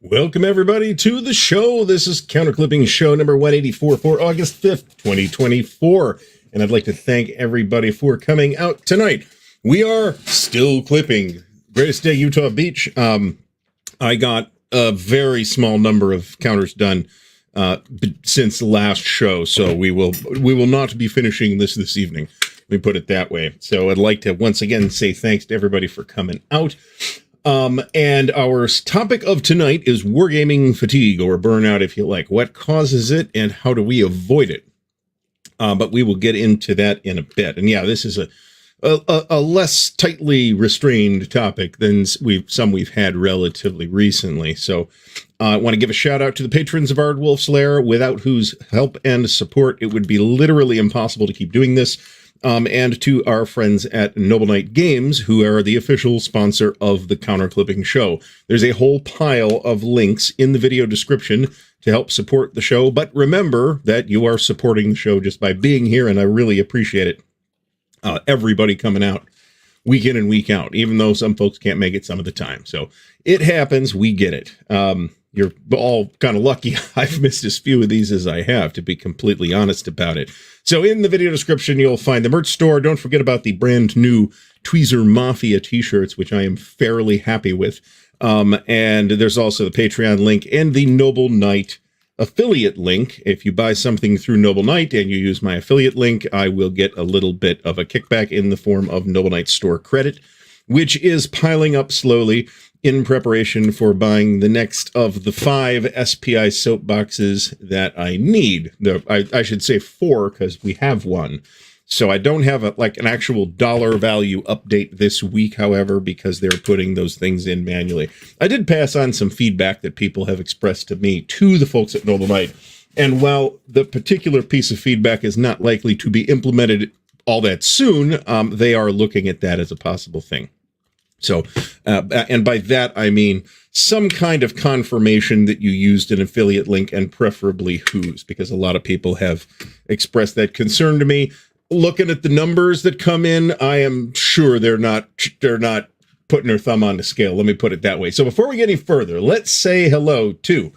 Welcome, everybody, to the show. This is Counterclipping show number 184 for August 5th, 2024. And I'd like to thank everybody for coming out tonight. We are still clipping. Greatest Day, Utah Beach. I got a very small number of counters done since the last show, so we will not be finishing this evening. Let me put it that way. So I'd like to once again say thanks to everybody for coming out. And our topic of tonight is wargaming fatigue, or burnout if you like. What causes it and how do we avoid it? But we will get into that in a bit. And yeah, this is a less tightly restrained topic than some we've had relatively recently. So I want to give a shout out to the patrons of Ardwulf's Lair, without whose help and support it would be literally impossible to keep doing this. And to our friends at Noble Knight Games, who are the official sponsor of the Counterclipping show. There's a whole pile of links in the video description to help support the show. But remember that you are supporting the show just by being here, and I really appreciate it. Everybody coming out week in and week out, even though some folks can't make it some of the time. So it happens. We get it. You're all kind of lucky I've missed as few of these as I have, to be completely honest about it. So in the video description, you'll find the merch store. Don't forget about the brand new Tweezer Mafia t-shirts, which I am fairly happy with. And there's also the Patreon link and the Noble Knight affiliate link. If you buy something through Noble Knight and you use my affiliate link, I will get a little bit of a kickback in the form of Noble Knight store credit, which is piling up slowly in preparation for buying the next of the 5 SPI soapboxes that I need. I should say 4, because we have one. So I don't have an actual dollar value update this week, however, because they're putting those things in manually. I did pass on some feedback that people have expressed to me, to the folks at Noble Knight. And while the particular piece of feedback is not likely to be implemented all that soon, they are looking at that as a possible thing. So, and by that, I mean some kind of confirmation that you used an affiliate link, and preferably whose, because a lot of people have expressed that concern to me. Looking at the numbers that come in, I am sure they're not putting their thumb on the scale. Let me put it that way. So before we get any further, let's say hello to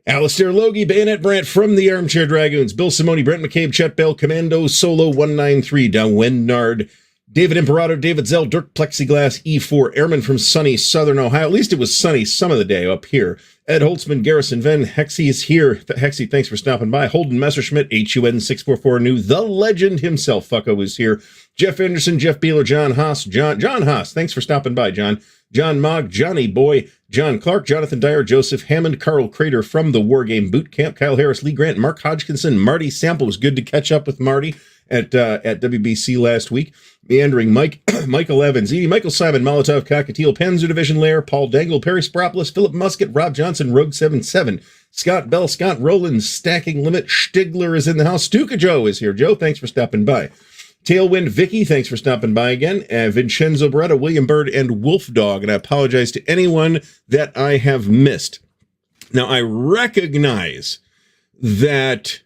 Alistair Logie, Bayonet Brant from the Armchair Dragoons, Bill Simone, Brent McCabe, Chet Bell, Commando, Solo 193, Dawennard, David Imperator, David Zell, Dirk Plexiglass, E4, Airman from sunny Southern Ohio. At least it was sunny some of the day up here. Ed Holtzman, Garrison Venn, Hexy is here. Hexy, thanks for stopping by. Holden Messerschmidt, HUN644 New, the legend himself, Fucko, is here. Jeff Anderson, Jeff Beeler, John Haas, John Haas, thanks for stopping by, John. John Mogg, Johnny Boy, John Clark, Jonathan Dyer, Joseph Hammond, Carl Crater from the Wargame Boot Camp, Kyle Harris, Lee Grant, Mark Hodgkinson, Marty Sample. It was good to catch up with Marty at WBC last week. Meandering Mike, Michael Evans, Edie, Michael Simon, Molotov, Cockatiel, Panzer Division Lair, Paul Dangle, Perry Spropoulos, Philip Musket, Rob Johnson, Rogue 77, Scott Bell, Scott Rowland, Stacking Limit, Stigler is in the house, Stuka Joe is here. Joe, thanks for stopping by. Tailwind Vicky, thanks for stopping by again. Vincenzo Beretta, William Bird, and Wolf Dog, and I apologize to anyone that I have missed. Now, I recognize that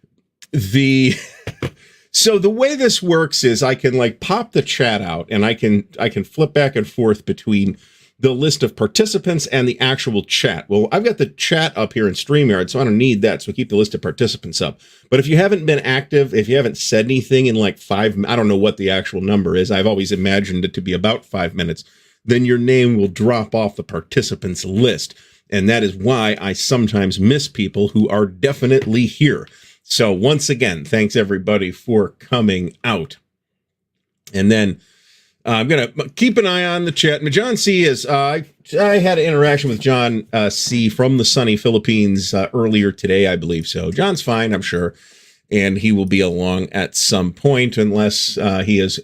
so the way this works is I can pop the chat out, and I can flip back and forth between the list of participants and the actual chat. Well, I've got the chat up here in StreamYard, so I don't need that. So I keep the list of participants up. But if you haven't been active, if you haven't said anything in I don't know what the actual number is. I've always imagined it to be about 5 minutes. Then your name will drop off the participants list. And that is why I sometimes miss people who are definitely here. So once again, thanks everybody for coming out. And then I'm going to keep an eye on the chat. John C. is, I had an interaction with John C. from the sunny Philippines earlier today, I believe so. John's fine, I'm sure. And he will be along at some point, unless he is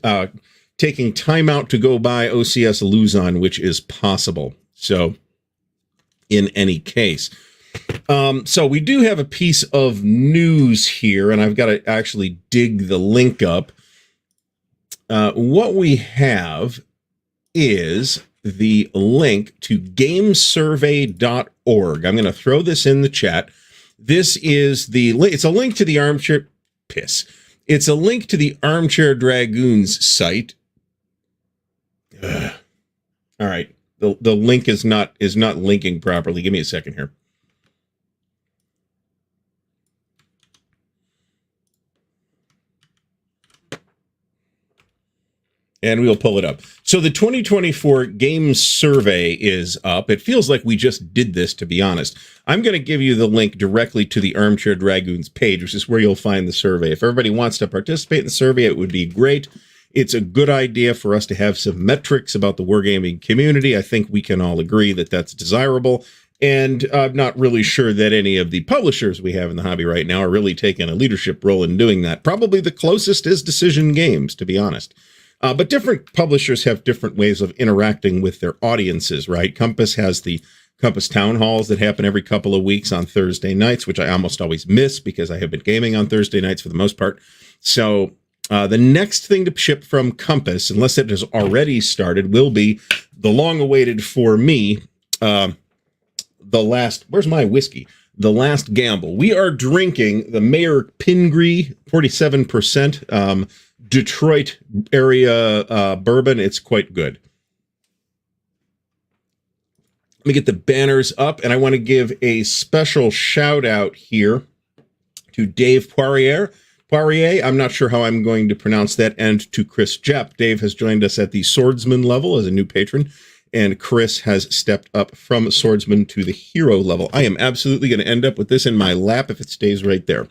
taking time out to go buy OCS Luzon, which is possible. So in any case. So we do have a piece of news here, and I've got to actually dig the link up. What we have is the link to gamesurvey.org. I'm going to throw this in the chat. This is it's a link to the Armchair It's a link to the Armchair Dragoons site. All right. the link is not linking properly. Give me a second here. And we'll pull it up. So the 2024 Games Survey is up. It feels like we just did this, to be honest. I'm going to give you the link directly to the Armchair Dragoons page, which is where you'll find the survey. If everybody wants to participate in the survey, it would be great. It's a good idea for us to have some metrics about the wargaming community. I think we can all agree that that's desirable. And I'm not really sure that any of the publishers we have in the hobby right now are really taking a leadership role in doing that. Probably the closest is Decision Games, to be honest. But different publishers have different ways of interacting with their audiences, right? Compass has the Compass Town Halls that happen every couple of weeks on Thursday nights, which I almost always miss because I have been gaming on Thursday nights for the most part. So the next thing to ship from Compass, unless it has already started, will be the long-awaited for me, where's my whiskey? The Last Gamble. We are drinking the Mayor Pingree 47%. Detroit area bourbon. It's quite good. Let me get the banners up, and I want to give a special shout out here to Dave Poirier. I'm not sure how I'm going to pronounce that, and to Chris Jepp. Dave has joined us at the swordsman level as a new patron, and Chris has stepped up from swordsman to the hero level. I am absolutely going to end up with this in my lap if it stays right there,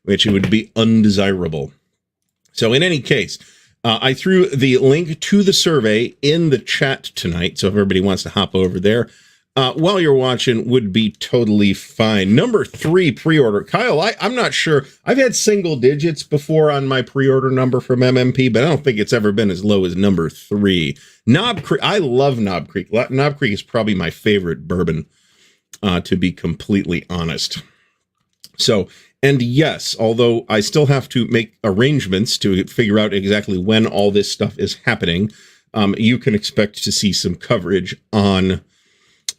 which it would be undesirable. So in any case, I threw the link to the survey in the chat tonight, so if everybody wants to hop over there, while you're watching would be totally fine. Number 3 pre-order. Kyle, I'm not sure. I've had single digits before on my pre-order number from MMP, but I don't think it's ever been as low as number 3. Knob Creek. I love Knob Creek. Knob Creek is probably my favorite bourbon, to be completely honest. So, and yes, although I still have to make arrangements to figure out exactly when all this stuff is happening, you can expect to see some coverage on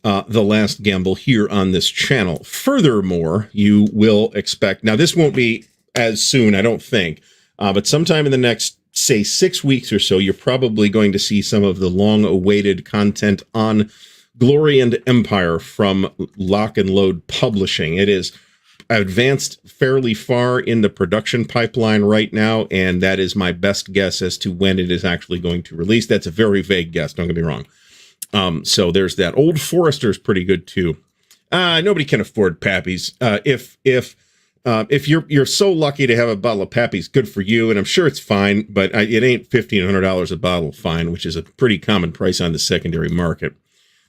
The Last Gamble here on this channel. Furthermore, you will expect, now this won't be as soon, I don't think, but sometime in the next, say, 6 weeks or so, you're probably going to see some of the long-awaited content on Glory and Empire from Lock and Load Publishing. It is advanced fairly far in the production pipeline right now, and that is my best guess as to when it is actually going to release. That's a very vague guess, don't get me wrong. So there's that. Old Forester's pretty good too. Nobody can afford Pappy's. If you're so lucky to have a bottle of Pappy's, good for you, and I'm sure it's fine, but it ain't $1,500 a bottle fine, which is a pretty common price on the secondary market.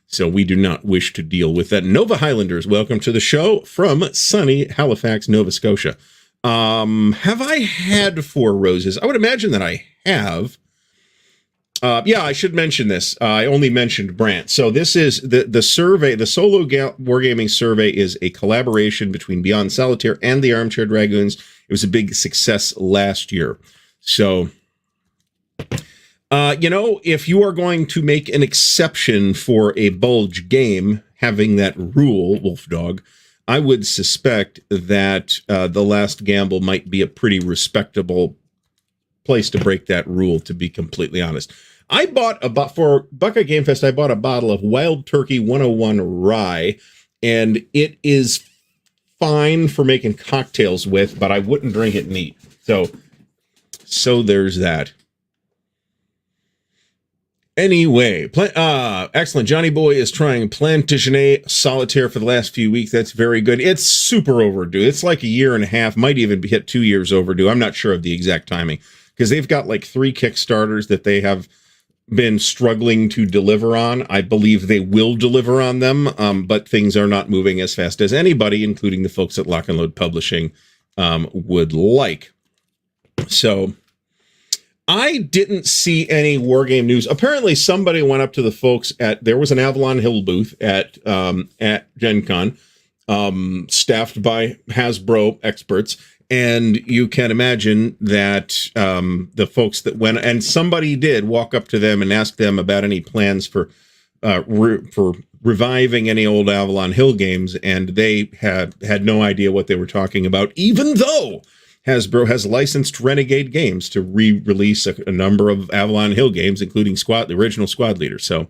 So we do not wish to deal with that. Nova Highlanders, welcome to the show from sunny Halifax, Nova Scotia. Have I had Four Roses? I would imagine that I have. Yeah, I should mention this. I only mentioned Brant. So this is the survey. The Solo Wargaming survey is a collaboration between Beyond Solitaire and the Armchair Dragoons. It was a big success last year. So, if you are going to make an exception for a bulge game, having that rule, Wolf Dog, I would suspect that The Last Gamble might be a pretty respectable place to break that rule, to be completely honest. I bought for Buckeye Game Fest, I bought a bottle of Wild Turkey 101 rye, and it is fine for making cocktails with, but I wouldn't drink it neat. So there's that. Anyway, excellent. Johnny Boy is trying Plantagenet Solitaire for the last few weeks. That's very good. It's super overdue. It's like a year and a half, might even hit 2 years overdue. I'm not sure of the exact timing, because they've got like 3 Kickstarters that they have been struggling to deliver on. I believe they will deliver on them, but things are not moving as fast as anybody, including the folks at Lock and Load Publishing, would like. So I didn't see any Wargame news. Apparently somebody went up to the folks there was an Avalon Hill booth at Gen Con, staffed by Hasbro experts. And you can imagine that the folks that went, and somebody did walk up to them and ask them about any plans for reviving any old Avalon Hill games, and they had no idea what they were talking about, even though Hasbro has licensed Renegade Games to re-release a number of Avalon Hill games, including the original Squad Leader. So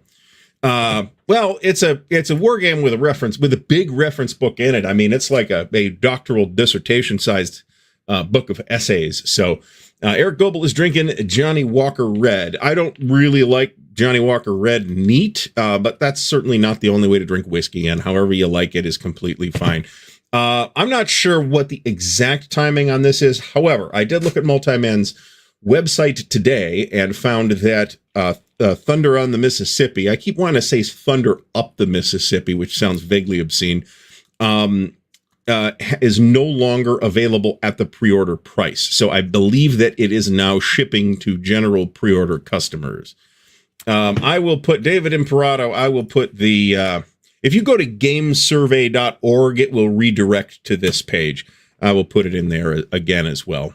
Well, it's a war game with a big reference book in it. I mean, it's like a doctoral dissertation sized book of essays. So Eric Goebel is drinking Johnny Walker Red. I don't really like Johnny Walker Red neat, but that's certainly not the only way to drink whiskey, and however you like it is completely fine. I'm not sure what the exact timing on this is. However, I did look at Multiman's website today and found that Thunder on the Mississippi, I keep wanting to say Thunder Up the Mississippi, which sounds vaguely obscene, is no longer available at the pre-order price. So I believe that it is now shipping to general pre-order customers. I will put David Imperato, I will put the, if you go to gamesurvey.org, it will redirect to this page. I will put it in there again as well.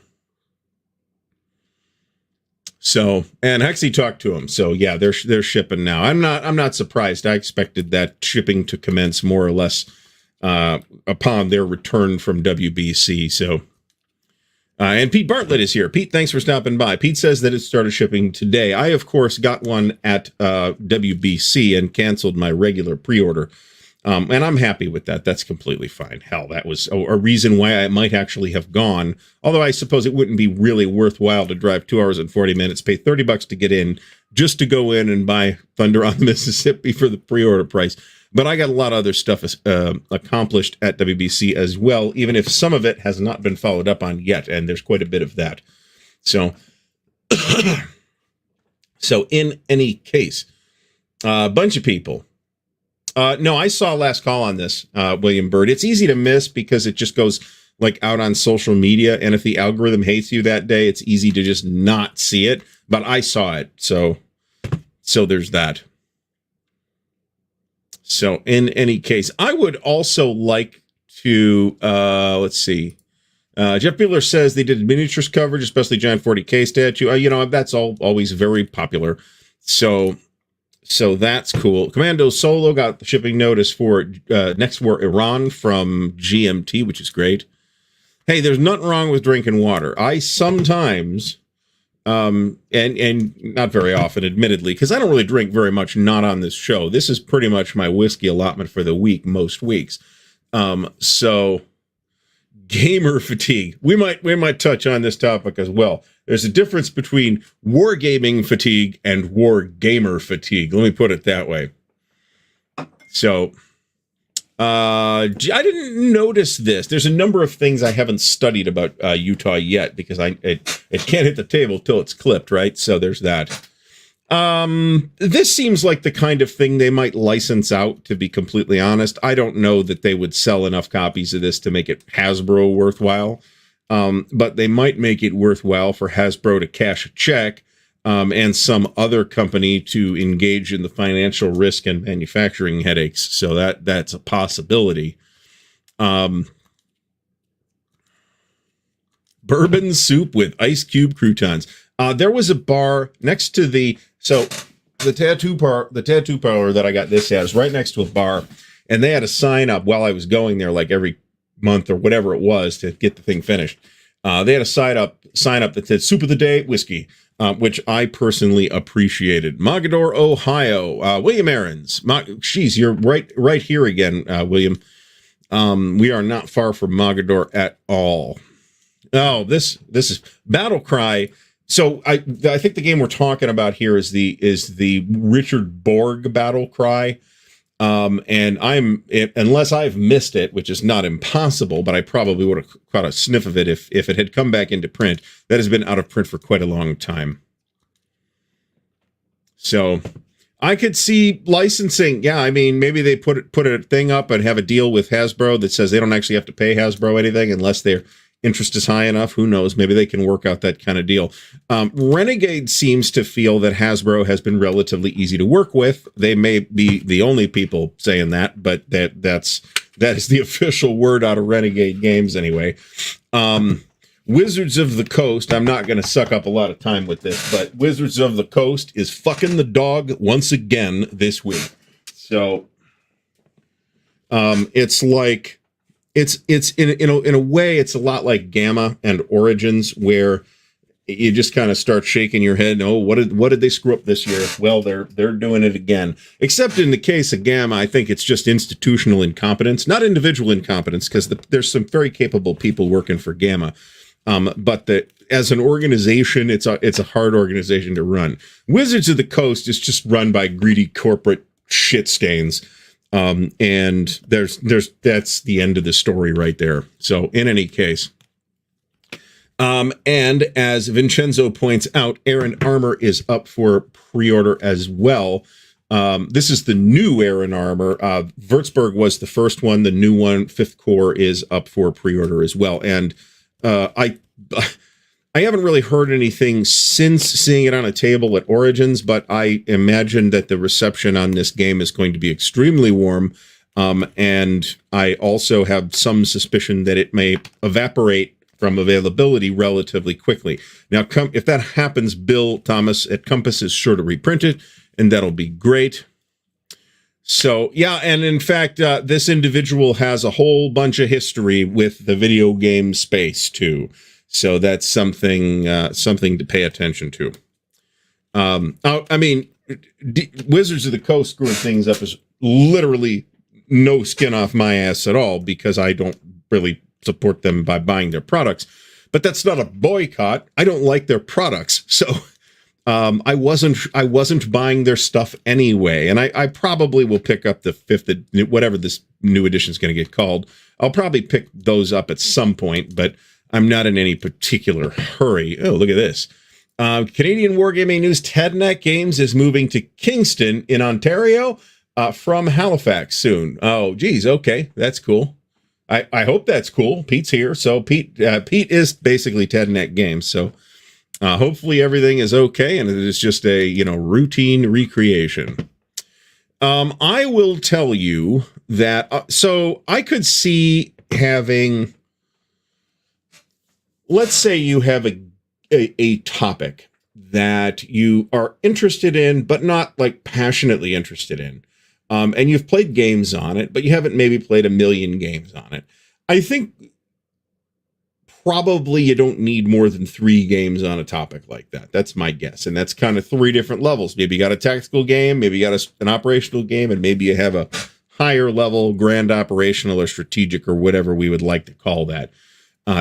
So, and Hexy talked to him. So yeah, they're shipping now. I'm not surprised. I expected that shipping to commence more or less upon their return from WBC. So, and Pete Bartlett is here. Pete, thanks for stopping by. Pete says that it started shipping today. I, of course, got one at WBC and canceled my regular pre-order. And I'm happy with that. That's completely fine. Hell, that was a reason why I might actually have gone. Although I suppose it wouldn't be really worthwhile to drive 2 hours and 40 minutes, pay $30 to get in, just to go in and buy Thunder on the Mississippi for the pre-order price. But I got a lot of other stuff accomplished at WBC as well, even if some of it has not been followed up on yet, and there's quite a bit of that. So, so in any case, a bunch of people. No, I saw Last Call on this, William Bird. It's easy to miss because it just goes like out on social media. And if the algorithm hates you that day, it's easy to just not see it. But I saw it. So there's that. So in any case, I would also like to, let's see. Jeff Bueller says they did miniatures coverage, especially Giant 40K statue. You know, that's always very popular. So that's cool. Commando Solo got the shipping notice for Next War Iran from GMT, which is great. Hey, there's nothing wrong with drinking water. I sometimes, and not very often, admittedly, because I don't really drink very much, not on this show. This is pretty much my whiskey allotment for the week, most weeks. So gamer fatigue. We might touch on this topic as well. There's a difference between wargaming fatigue and wargamer fatigue. Let me put it that way. So, I didn't notice this. There's a number of things I haven't studied about Utah yet because it can't hit the table till it's clipped, right? So there's that. This seems like the kind of thing they might license out, to be completely honest. I don't know that they would sell enough copies of this to make it Hasbro worthwhile. But they might make it worthwhile for Hasbro to cash a check, and some other company to engage in the financial risk and manufacturing headaches. So that's a possibility. Bourbon soup with ice cube croutons. There was a bar next to the tattoo parlor that I got this at is right next to a bar, and they had a sign up while I was going there, like every month or whatever it was to get the thing finished. They had a sign up that said "Soup of the Day Whiskey," which I personally appreciated. Mogador, Ohio. William Aarons. Geez, you're right here again, William. We are not far from Mogador at all. Oh, this is Battle Cry. So I think the game we're talking about here is the Richard Borg Battle Cry. And unless I've missed it, which is not impossible, but I probably would have caught a sniff of it if it had come back into print. That has been out of print for quite a long time. So I could see licensing. Yeah, I mean, maybe they put a thing up and have a deal with Hasbro that says they don't actually have to pay Hasbro anything unless their interest is high enough. Who knows? Maybe they can work out that kind of deal. Renegade seems to feel that Hasbro has been relatively easy to work with. They may be the only people saying that, but that is the official word out of Renegade Games anyway. Wizards of the Coast, I'm not going to suck up a lot of time with this, but Wizards of the Coast is fucking the dog once again this week. So it's like, it's in a way, it's a lot like Gamma and Origins, where you just kind of start shaking your head. Oh, what did they screw up this year? Well, they're doing it again. Except in the case of Gamma, I think it's just institutional incompetence, not individual incompetence, because there's some very capable people working for Gamma. But as an organization, it's a hard organization to run. Wizards of the Coast is just run by greedy corporate shit stains. And that's the end of the story right there. So in any case, and as Vincenzo points out, Aaron Armor is up for pre-order as well. This is the new Aaron Armor. Würzburg was the first one. The new one, Fifth Core, is up for pre-order as well. And I haven't really heard anything since seeing it on a table at Origins, but I imagine that the reception on this game is going to be extremely warm. And I also have some suspicion that it may evaporate from availability relatively quickly. Now, if that happens, Bill Thomas at Compass is sure to reprint it, and that'll be great. So, yeah, and in fact, this individual has a whole bunch of history with the video game space, too. So that's something to pay attention to. I mean, Wizards of the Coast screwing things up is literally no skin off my ass at all, because I don't really support them by buying their products. But that's not a boycott. I don't like their products. So I wasn't buying their stuff anyway. And I probably will pick up the fifth, whatever this new edition is going to get called. I'll probably pick those up at some point, but I'm not in any particular hurry. Oh, look at this. Canadian Wargaming News, Tednet Games is moving to Kingston in Ontario from Halifax soon. Oh, geez. Okay. That's cool. I hope that's cool. Pete's here. So Pete is basically Tednet Games. So hopefully everything is okay. And it is just a, routine recreation. I will tell you that, so I could see having, let's say you have a topic that you are interested in, but not like passionately interested in. And you've played games on it, but you haven't maybe played a million games on it. I think probably you don't need more than 3 games on a topic like that. That's my guess. And that's kind of 3 different levels. Maybe you got a tactical game, maybe you got an operational game, and maybe you have a higher level grand operational or strategic or whatever we would like to call that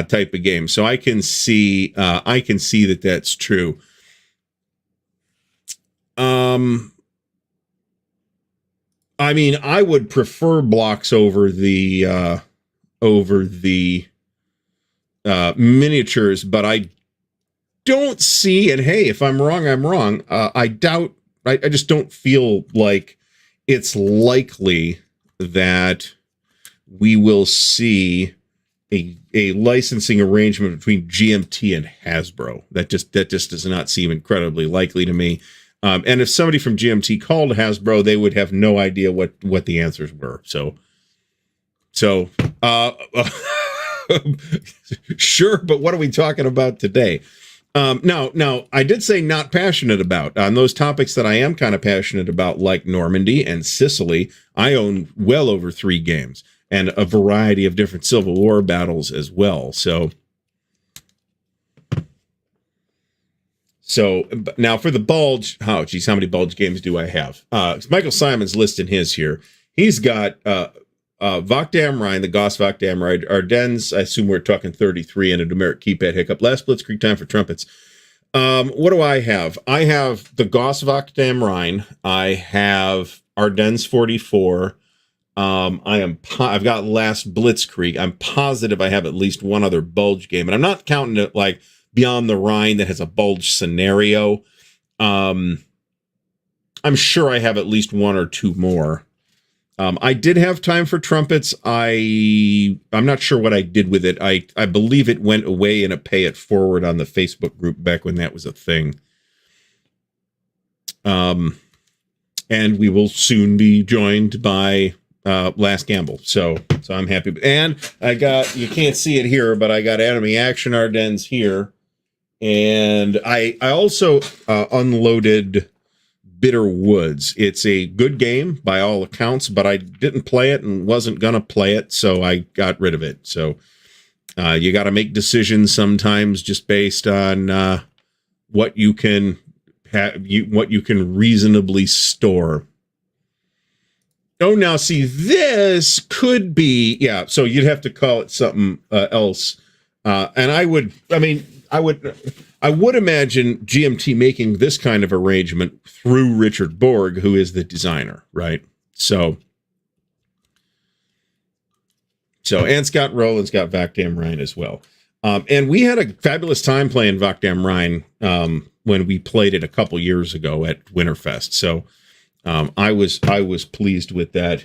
type of game. So I can see that that's true. I mean, I would prefer blocks over the miniatures, but I don't see, and hey, if I'm wrong, I'm wrong. I just don't feel like it's likely that we will see a licensing arrangement between GMT and Hasbro. That just does not seem incredibly likely to me. And if somebody from GMT called Hasbro, they would have no idea what the answers were. So sure, but what are we talking about today? Now, I did say not passionate about. On those topics that I am kind of passionate about, like Normandy and Sicily, I own well over 3 games and a variety of different Civil War battles as well. So now for the Bulge, how many Bulge games do I have? Michael Simon's listing his here. He's got Vakdam Rhine, the Goss Vakdam Rhine, Ardennes, I assume we're talking 33, and a Numeric Keypad Hiccup. Last Blitzkrieg Time for Trumpets. What do I have? I have the Goss Vakdam Rhine. I have Ardennes 44. I've got Last Blitzkrieg. I'm positive I have at least one other Bulge game, and I'm not counting it like Beyond the Rhine that has a Bulge scenario. I'm sure I have at least 1 or 2 more. I did have Time for Trumpets. I'm not sure what I did with it. I believe it went away in a pay it forward on the Facebook group back when that was a thing. And we will soon be joined by Last Gamble. So I'm happy. And I got, you can't see it here, but I got Enemy Action Ardennes here. And I also unloaded Bitter Woods. It's a good game by all accounts, but I didn't play it and wasn't going to play it, so I got rid of it. So you got to make decisions sometimes just based on what you can what you can reasonably store. Oh, now see, this could be, yeah, so you'd have to call it something else. And I would imagine GMT making this kind of arrangement through Richard Borg, who is the designer, right? So and Scott Rowland's got Vakdam Rhine as well. And we had a fabulous time playing Vakdam Rhine when we played it a couple years ago at Winterfest. So I was pleased with that.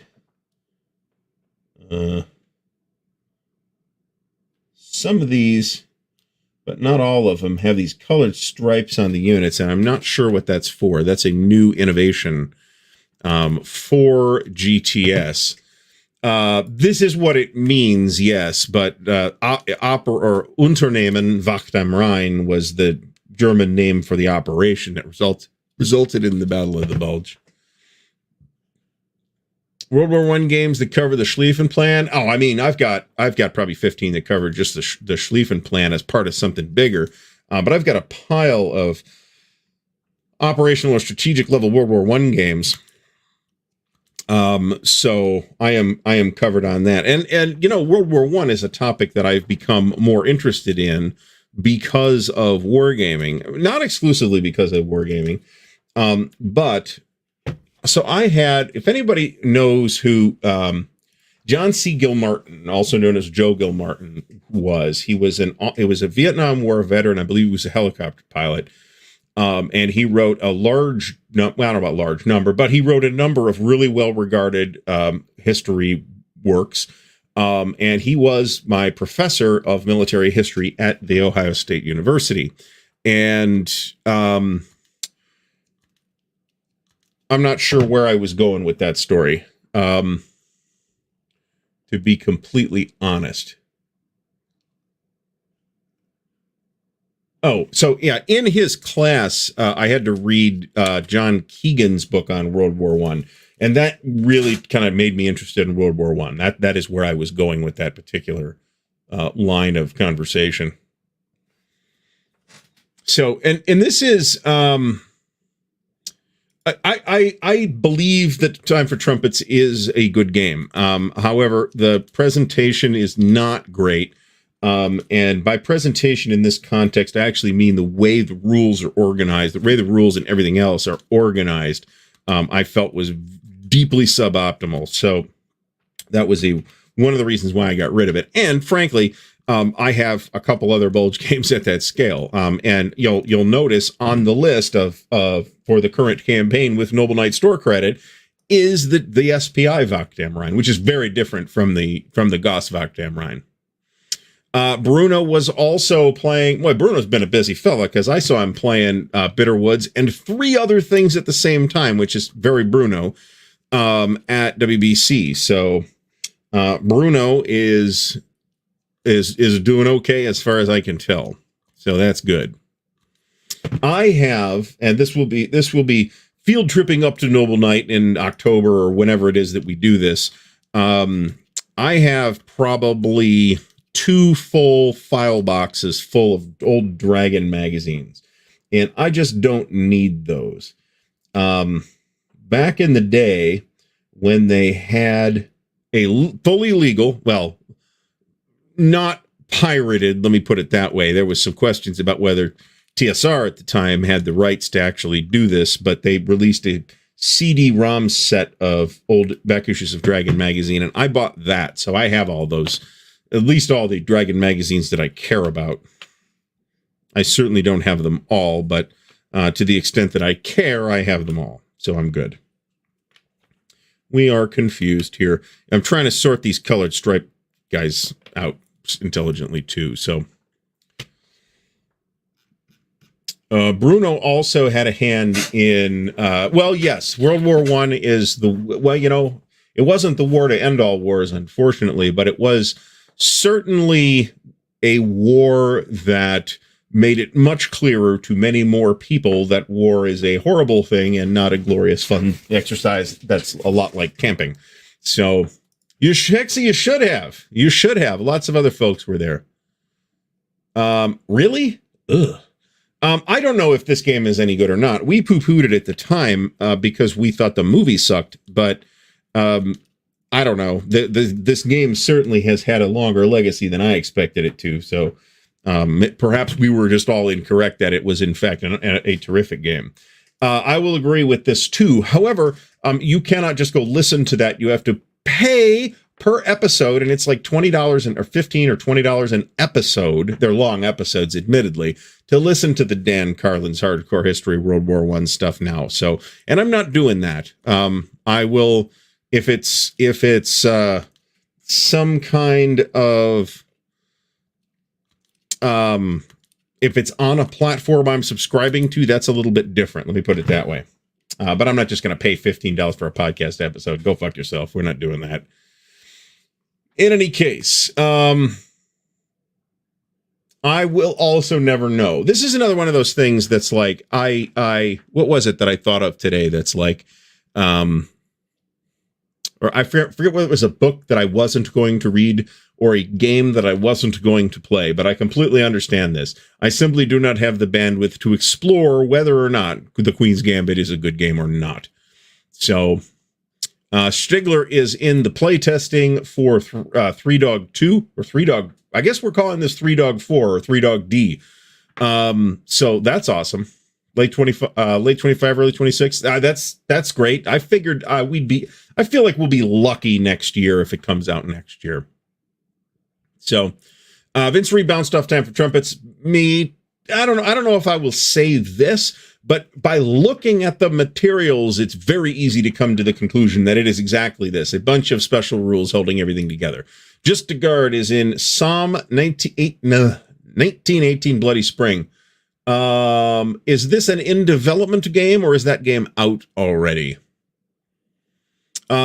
Some of these, but not all of them, have these colored stripes on the units, and I'm not sure what that's for. That's a new innovation for GTS. This is what it means, yes, but or Unternehmen Vakdam Rhine was the German name for the operation that resulted in the Battle of the Bulge. World War I games that cover the Schlieffen Plan. Oh, I mean, I've got probably 15 that cover just the Schlieffen Plan as part of something bigger. But I've got a pile of operational or strategic level World War I games. So I am covered on that. And you know, World War I is a topic that I've become more interested in because of wargaming, not exclusively because of wargaming, but so I had, if anybody knows who John C. Gilmartin, also known as Joe Gilmartin, was, it was a Vietnam War veteran. I believe he was a helicopter pilot. And he wrote a large, I don't know about large number, but he wrote a number of really well-regarded history works. And he was my professor of military history at The Ohio State University. And I'm not sure where I was going with that story, to be completely honest. Oh, so yeah, in his class, I had to read John Keegan's book on World War I, and that really kind of made me interested in World War I. That is where I was going with that particular line of conversation. So, and this is, I believe that Time for Trumpets is a good game. However, the presentation is not great. And by presentation in this context, I actually mean the way the rules are organized, the way the rules and everything else are organized, I felt was deeply suboptimal. So that was one of the reasons why I got rid of it. And frankly, I have a couple other Bulge games at that scale. And you'll notice on the list of for the current campaign with Noble Knight store credit is the SPI Vakdam Rhine, which is very different from the Goss Vakdam Rhine. Bruno was also playing. Well, Bruno's been a busy fella because I saw him playing Bitterwoods and 3 other things at the same time, which is very Bruno, at WBC. So Bruno is doing okay as far as I can tell. So that's good. I have, and this will be field tripping up to Noble Knight in October or whenever it is that we do this. I have probably 2 full file boxes full of old Dragon magazines, and I just don't need those. Back in the day when they had a fully legal, well, not pirated, let me put it that way. There was some questions about whether TSR at the time had the rights to actually do this, but they released a CD-ROM set of old back issues of Dragon magazine, and I bought that, so I have all those. At least all the Dragon magazines that I care about. I certainly don't have them all, but to the extent that I care, I have them all. So I'm good. We are confused here. I'm trying to sort these colored stripe guys out intelligently too. So Bruno also had a hand in, well, yes, World War I is it wasn't the war to end all wars, unfortunately, but it was certainly a war that made it much clearer to many more people that war is a horrible thing and not a glorious, fun exercise that's a lot like camping. So you should have. Lots of other folks were there. Really? Ugh. I don't know if this game is any good or not. We poo-pooed it at the time because we thought the movie sucked, but I don't know. This game certainly has had a longer legacy than I expected it to, so perhaps we were just all incorrect that it was, in fact, a terrific game. I will agree with this, too. However, you cannot just go listen to that. You have to pay per episode, and it's like $20 or $15 or $20 an episode. They're long episodes, admittedly, to listen to the Dan Carlin's Hardcore History World War I stuff now. So, and I'm not doing that. I will, if it's some kind of, if it's on a platform I'm subscribing to, that's a little bit different. Let me put it that way. But I'm not just going to pay $15 for a podcast episode. Go fuck yourself. We're not doing that. In any case, I will also never know. This is another one of those things that's like, what was it that I thought of today that's like, or I forget whether it was a book that I wasn't going to read or a game that I wasn't going to play, but I completely understand this. I simply do not have the bandwidth to explore whether or not The Queen's Gambit is a good game or not. So, Stigler is in the playtesting for Three Dog 2 or Three Dog. I guess we're calling this 3 Dog 4 or 3 Dog D. So that's awesome. Late 25, early 26. That's great. I figured I feel like we'll be lucky next year if it comes out next year. So, Vince Rebound stuff time for trumpets. Me, I don't know if I will say this, but by looking at the materials, it's very easy to come to the conclusion that it is exactly this, a bunch of special rules holding everything together. Just to Guard is in Psalm 1918 Bloody Spring. Is this an in-development game, or is that game out already?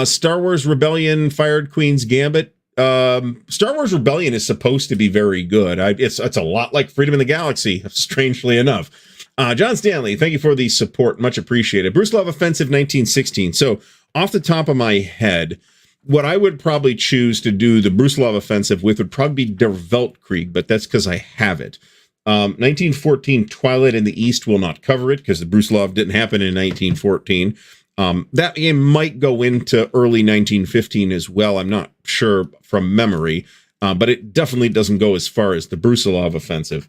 Star Wars Rebellion fired Queen's Gambit. Star Wars Rebellion is supposed to be very good. It's a lot like Freedom in the Galaxy, strangely enough. John Stanley, thank you for the support. Much appreciated. Brusilov Offensive 1916. So, off the top of my head, what I would probably choose to do the Brusilov Offensive with would probably be Der Weltkrieg, but that's because I have it. 1914 Twilight in the East will not cover it because the Brusilov didn't happen in 1914. That game might go into early 1915 as well. I'm not sure from memory, but it definitely doesn't go as far as the Brusilov Offensive.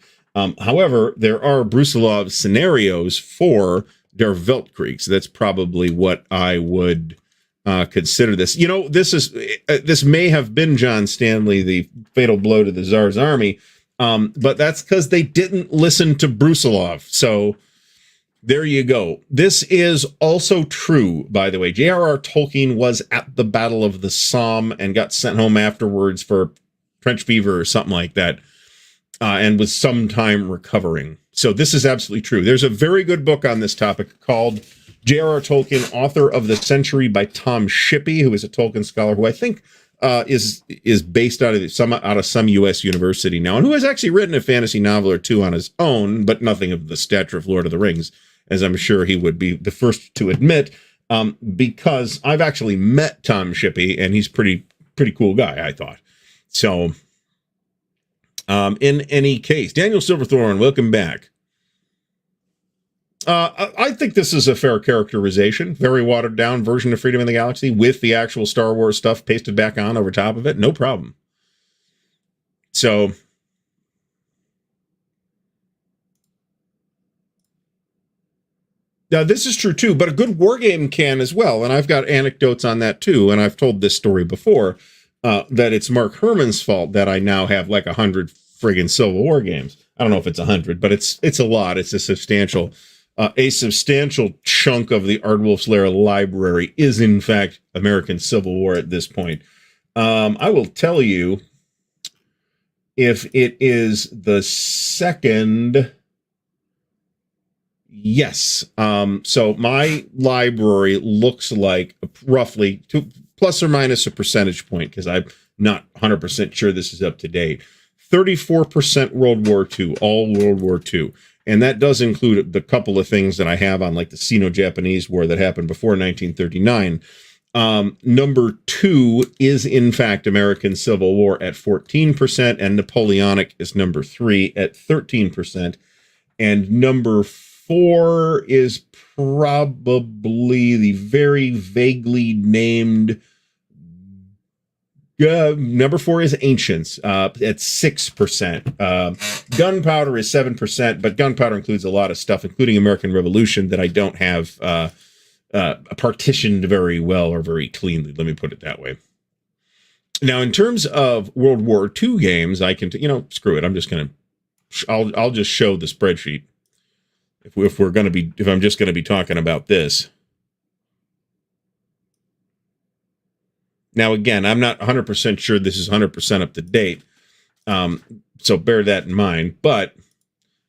However, there are Brusilov scenarios for Der Weltkrieg, so that's probably what I would consider this. You know, this may have been John Stanley, the fatal blow to the Tsar's army, but that's because they didn't listen to Brusilov. So there you go. This is also true, by the way. J.R.R. Tolkien was at the Battle of the Somme and got sent home afterwards for French fever or something like that, and was sometime recovering. So this is absolutely true. There's a very good book on this topic called J.R.R. Tolkien, Author of the Century by Tom Shippey, who is a Tolkien scholar who I think is based out of some U.S. university now, and who has actually written a fantasy novel or two on his own, but nothing of the stature of Lord of the Rings, as I'm sure he would be the first to admit, because I've actually met Tom Shippey, and he's pretty cool guy, I thought. So, in any case, Daniel Silverthorne, welcome back. I think this is a fair characterization. Very watered down version of Freedom in the Galaxy with the actual Star Wars stuff pasted back on over top of it. No problem. So, now this is true too, but a good wargame can as well. And I've got anecdotes on that too. And I've told this story before, that it's Mark Herman's fault that I now have like 100 friggin' Civil War games. I don't know if it's 100, but it's a lot. It's a substantial chunk of the Ardwulf's Lair library is in fact American Civil War at this point. I will tell you if it is the second. Yes. So my library looks like roughly plus or minus a percentage point, because I'm not 100% sure this is up to date. 34% World War II, all World War II. And that does include the couple of things that I have on, like the Sino-Japanese War that happened before 1939. Number 2 is, in fact, American Civil War at 14%, and Napoleonic is number 3 at 13%. And number 4 is probably the very vaguely named. Number 4 is Ancients at 6%. Gunpowder is 7%, but Gunpowder includes a lot of stuff, including American Revolution, that I don't have partitioned very well or very cleanly. Let me put it that way. Now, in terms of World War II games, I can, screw it. I'm just going to, I'll just show the spreadsheet if I'm just going to be talking about this. Now, again, I'm not 100% sure this is 100% up to date, so bear that in mind, but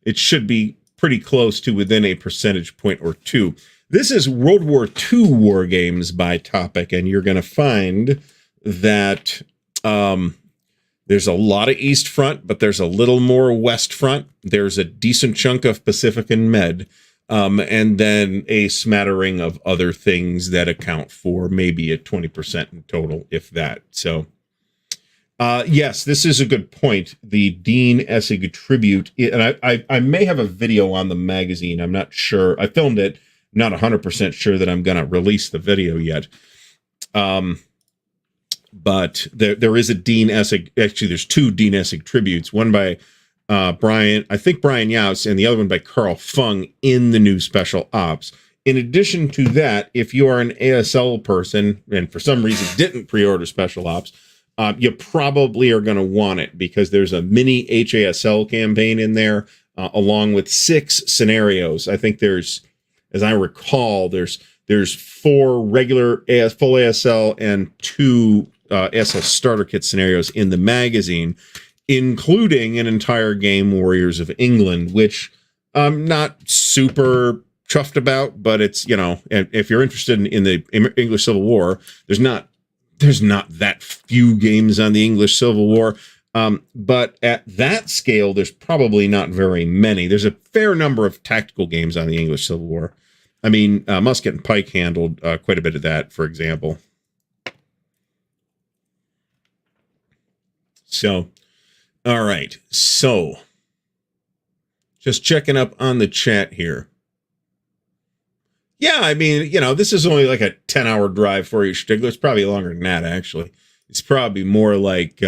it should be pretty close to within a percentage point or two. This is World War II war games by topic, and you're going to find that there's a lot of East Front, but there's a little more West Front. There's a decent chunk of Pacific and Med. And then a smattering of other things that account for maybe a 20% in total, if that. So, yes, this is a good point. The Dean Essig tribute, and I may have a video on the magazine. I'm not sure. I filmed it. Not 100% sure that I'm going to release the video yet. But there is a Dean Essig. Actually, there's 2 Dean Essig tributes. One by Brian Yaus, and the other one by Carl Fung in the new Special Ops. In addition to that, if you are an ASL person and for some reason didn't pre-order Special Ops, you probably are going to want it because there's a mini HASL campaign in there, along with 6 scenarios. I think there's, as I recall, there's 4 regular full ASL and 2 ASL starter kit scenarios in the magazine, including an entire game, Warriors of England, which I'm not super chuffed about, but it's, if you're interested in the English Civil War, there's not that few games on the English Civil War. But at that scale, there's probably not very many. There's a fair number of tactical games on the English Civil War. I mean, Musket and Pike handled quite a bit of that, for example. So, all right, so just checking up on the chat here. Yeah, I mean, this is only like a 10-hour drive for you, Stigler. It's probably longer than that, actually. It's probably more like,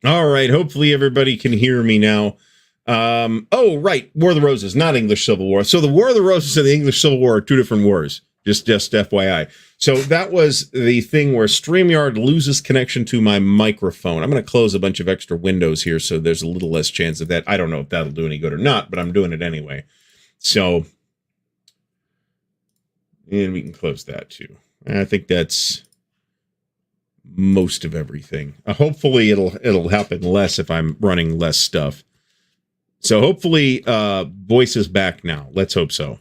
all right, hopefully everybody can hear me now. Oh, right, War of the Roses, not English Civil War. So the War of the Roses and the English Civil War are 2 different wars, just FYI. So that was the thing where StreamYard loses connection to my microphone. I'm going to close a bunch of extra windows here so there's a little less chance of that. I don't know if that'll do any good or not, but I'm doing it anyway. So, and we can close that too. I think that's most of everything. Hopefully it'll happen less if I'm running less stuff. So hopefully voice is back now. Let's hope so.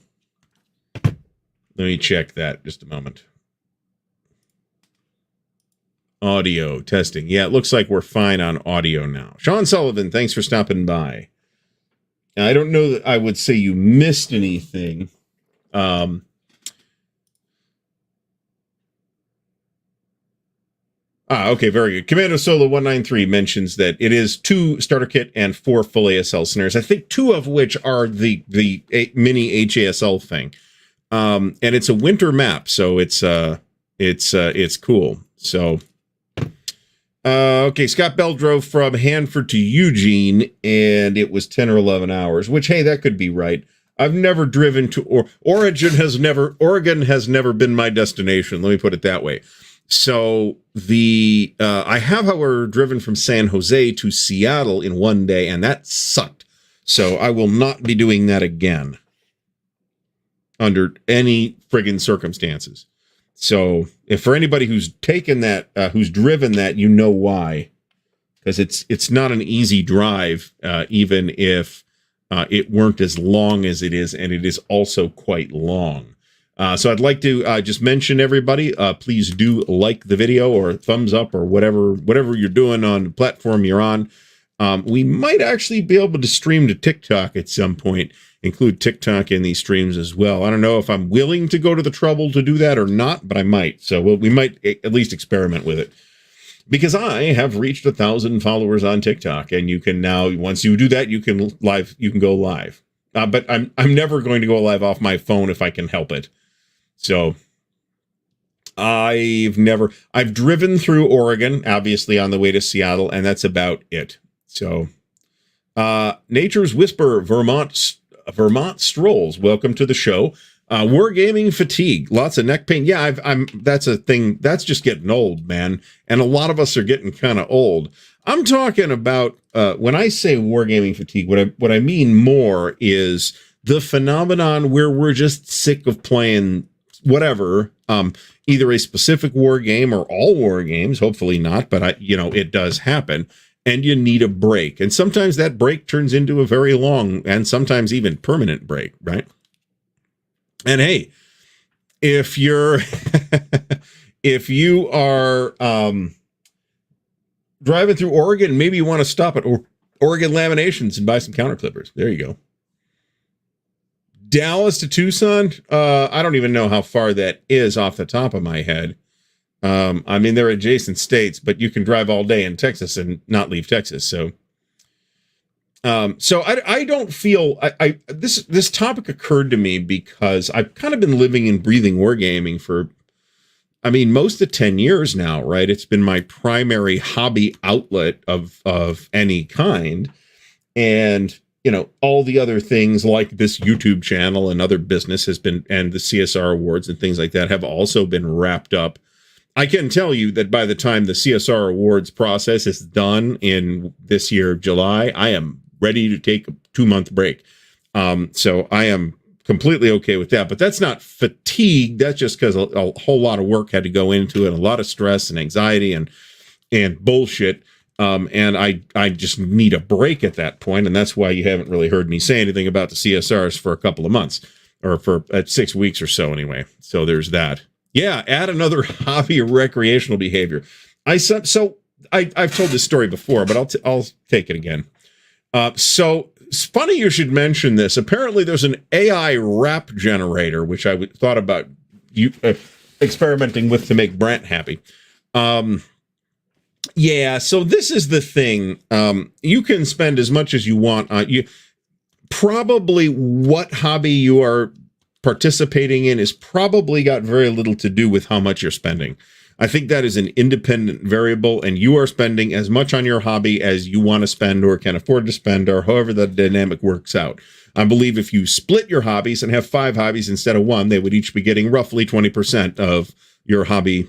Let me check that just a moment. Audio testing. Yeah, it looks like we're fine on audio now. Sean Sullivan, thanks for stopping by. Now, I don't know that I would say you missed anything. Okay, very good. Commando Solo 193 mentions that it is 2 starter kit and 4 full ASL scenarios. I think 2 of which are the mini HASL thing. And it's a winter map, so it's cool. So, okay, Scott Bell drove from Hanford to Eugene, and it was 10 or 11 hours, which, hey, that could be right. I've never driven to Oregon has never been my destination. Let me put it that way. So I have, however, driven from San Jose to Seattle in one day, and that sucked. So I will not be doing that again. under any friggin' circumstances. So if for anybody who's taken that, who's driven that, you know why, because it's not an easy drive, even if it weren't as long as it is, and it is also quite long. So I'd like to just mention everybody, please do like the video or thumbs up or whatever you're doing on the platform you're on. We might actually be able to stream to TikTok at some point, include TikTok in these streams as well. I don't know if I'm willing to go to the trouble to do that or not, but I might. So we might at least experiment with it, because I have reached 1,000 followers on TikTok, and you can now, once you do that, you can go live. But I'm never going to go live off my phone if I can help it. So I've driven through Oregon, obviously on the way to Seattle, and that's about it. So Nature's Whisper, Vermont Strolls, welcome to the show. Wargaming fatigue, lots of neck pain. Yeah, that's a thing. That's just getting old, man. And a lot of us are getting kind of old. I'm talking about, when I say wargaming fatigue, what I mean more is the phenomenon where we're just sick of playing whatever, either a specific war game or all war games, hopefully not, but it does happen. And you need a break. And sometimes that break turns into a very long and sometimes even permanent break, right? And hey, if you are driving through Oregon, maybe you want to stop at Oregon Laminations and buy some counter clippers. There you go. Dallas to Tucson. I don't even know how far that is off the top of my head. I mean, they're adjacent states, but you can drive all day in Texas and not leave Texas. So I don't feel this topic occurred to me because I've kind of been living and breathing wargaming for, most of 10 years now, right? It's been my primary hobby outlet of any kind. And, all the other things like this YouTube channel and other business and the CSR awards and things like that have also been wrapped up. I can tell you that by the time the CSR awards process is done in this year, July, I am ready to take a 2-month break. So I am completely okay with that, but that's not fatigue. That's just because a whole lot of work had to go into it, a lot of stress and anxiety and bullshit. And I just need a break at that point. And that's why you haven't really heard me say anything about the CSRs for a couple of months, or for 6 weeks or so anyway. So there's that. Yeah, add another hobby or recreational behavior. I've told this story before, but I'll take it again. So it's funny you should mention this. Apparently, there's an AI rap generator, which I thought about experimenting with to make Brant happy. Yeah, so this is the thing. You can spend as much as you want on you. Probably what hobby you are participating in is probably got very little to do with how much you're spending. I think that is an independent variable, and you are spending as much on your hobby as you want to spend or can afford to spend, or however the dynamic works out. I believe if you split your hobbies and have 5 hobbies instead of 1, they would each be getting roughly 20% of your hobby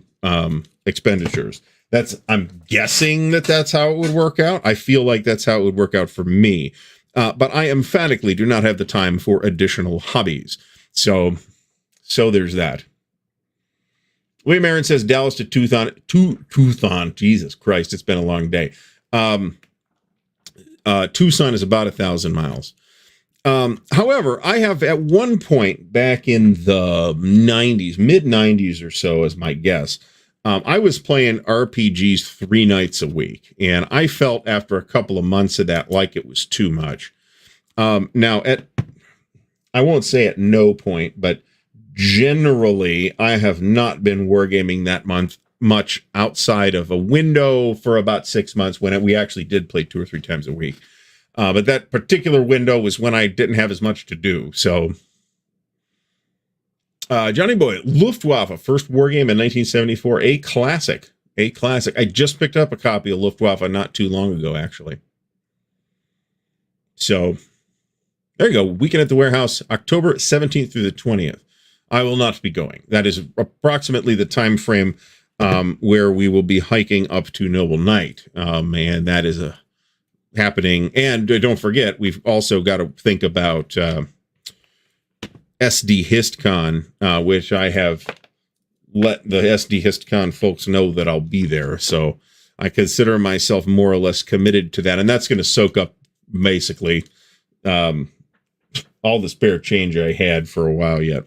expenditures. I'm guessing that's how it would work out. I feel like that's how it would work out for me. But I emphatically do not have the time for additional hobbies. So there's that. William Aaron says Dallas to Tucson. Jesus Christ, it's been a long day. Tucson is about 1,000 miles. However, I have at one point back in the 90s, mid 90s or so, as my guess, I was playing RPGs 3 nights a week, and I felt after a couple of months of that like it was too much. Now, I won't say at no point, but generally, I have not been wargaming that much outside of a window for about 6 months when we actually did play 2 or 3 times a week. But that particular window was when I didn't have as much to do. So, Johnny Boy, Luftwaffe, first wargame in 1974, a classic. I just picked up a copy of Luftwaffe not too long ago, actually. So, there you go. Weekend at the Warehouse, October 17th through the 20th. I will not be going. That is approximately the time frame where we will be hiking up to Noble Knight. And that is happening. And don't forget, we've also got to think about SD HistCon, which I have let the SD HistCon folks know that I'll be there. So I consider myself more or less committed to that. And that's going to soak up basically all the spare change I had for a while yet.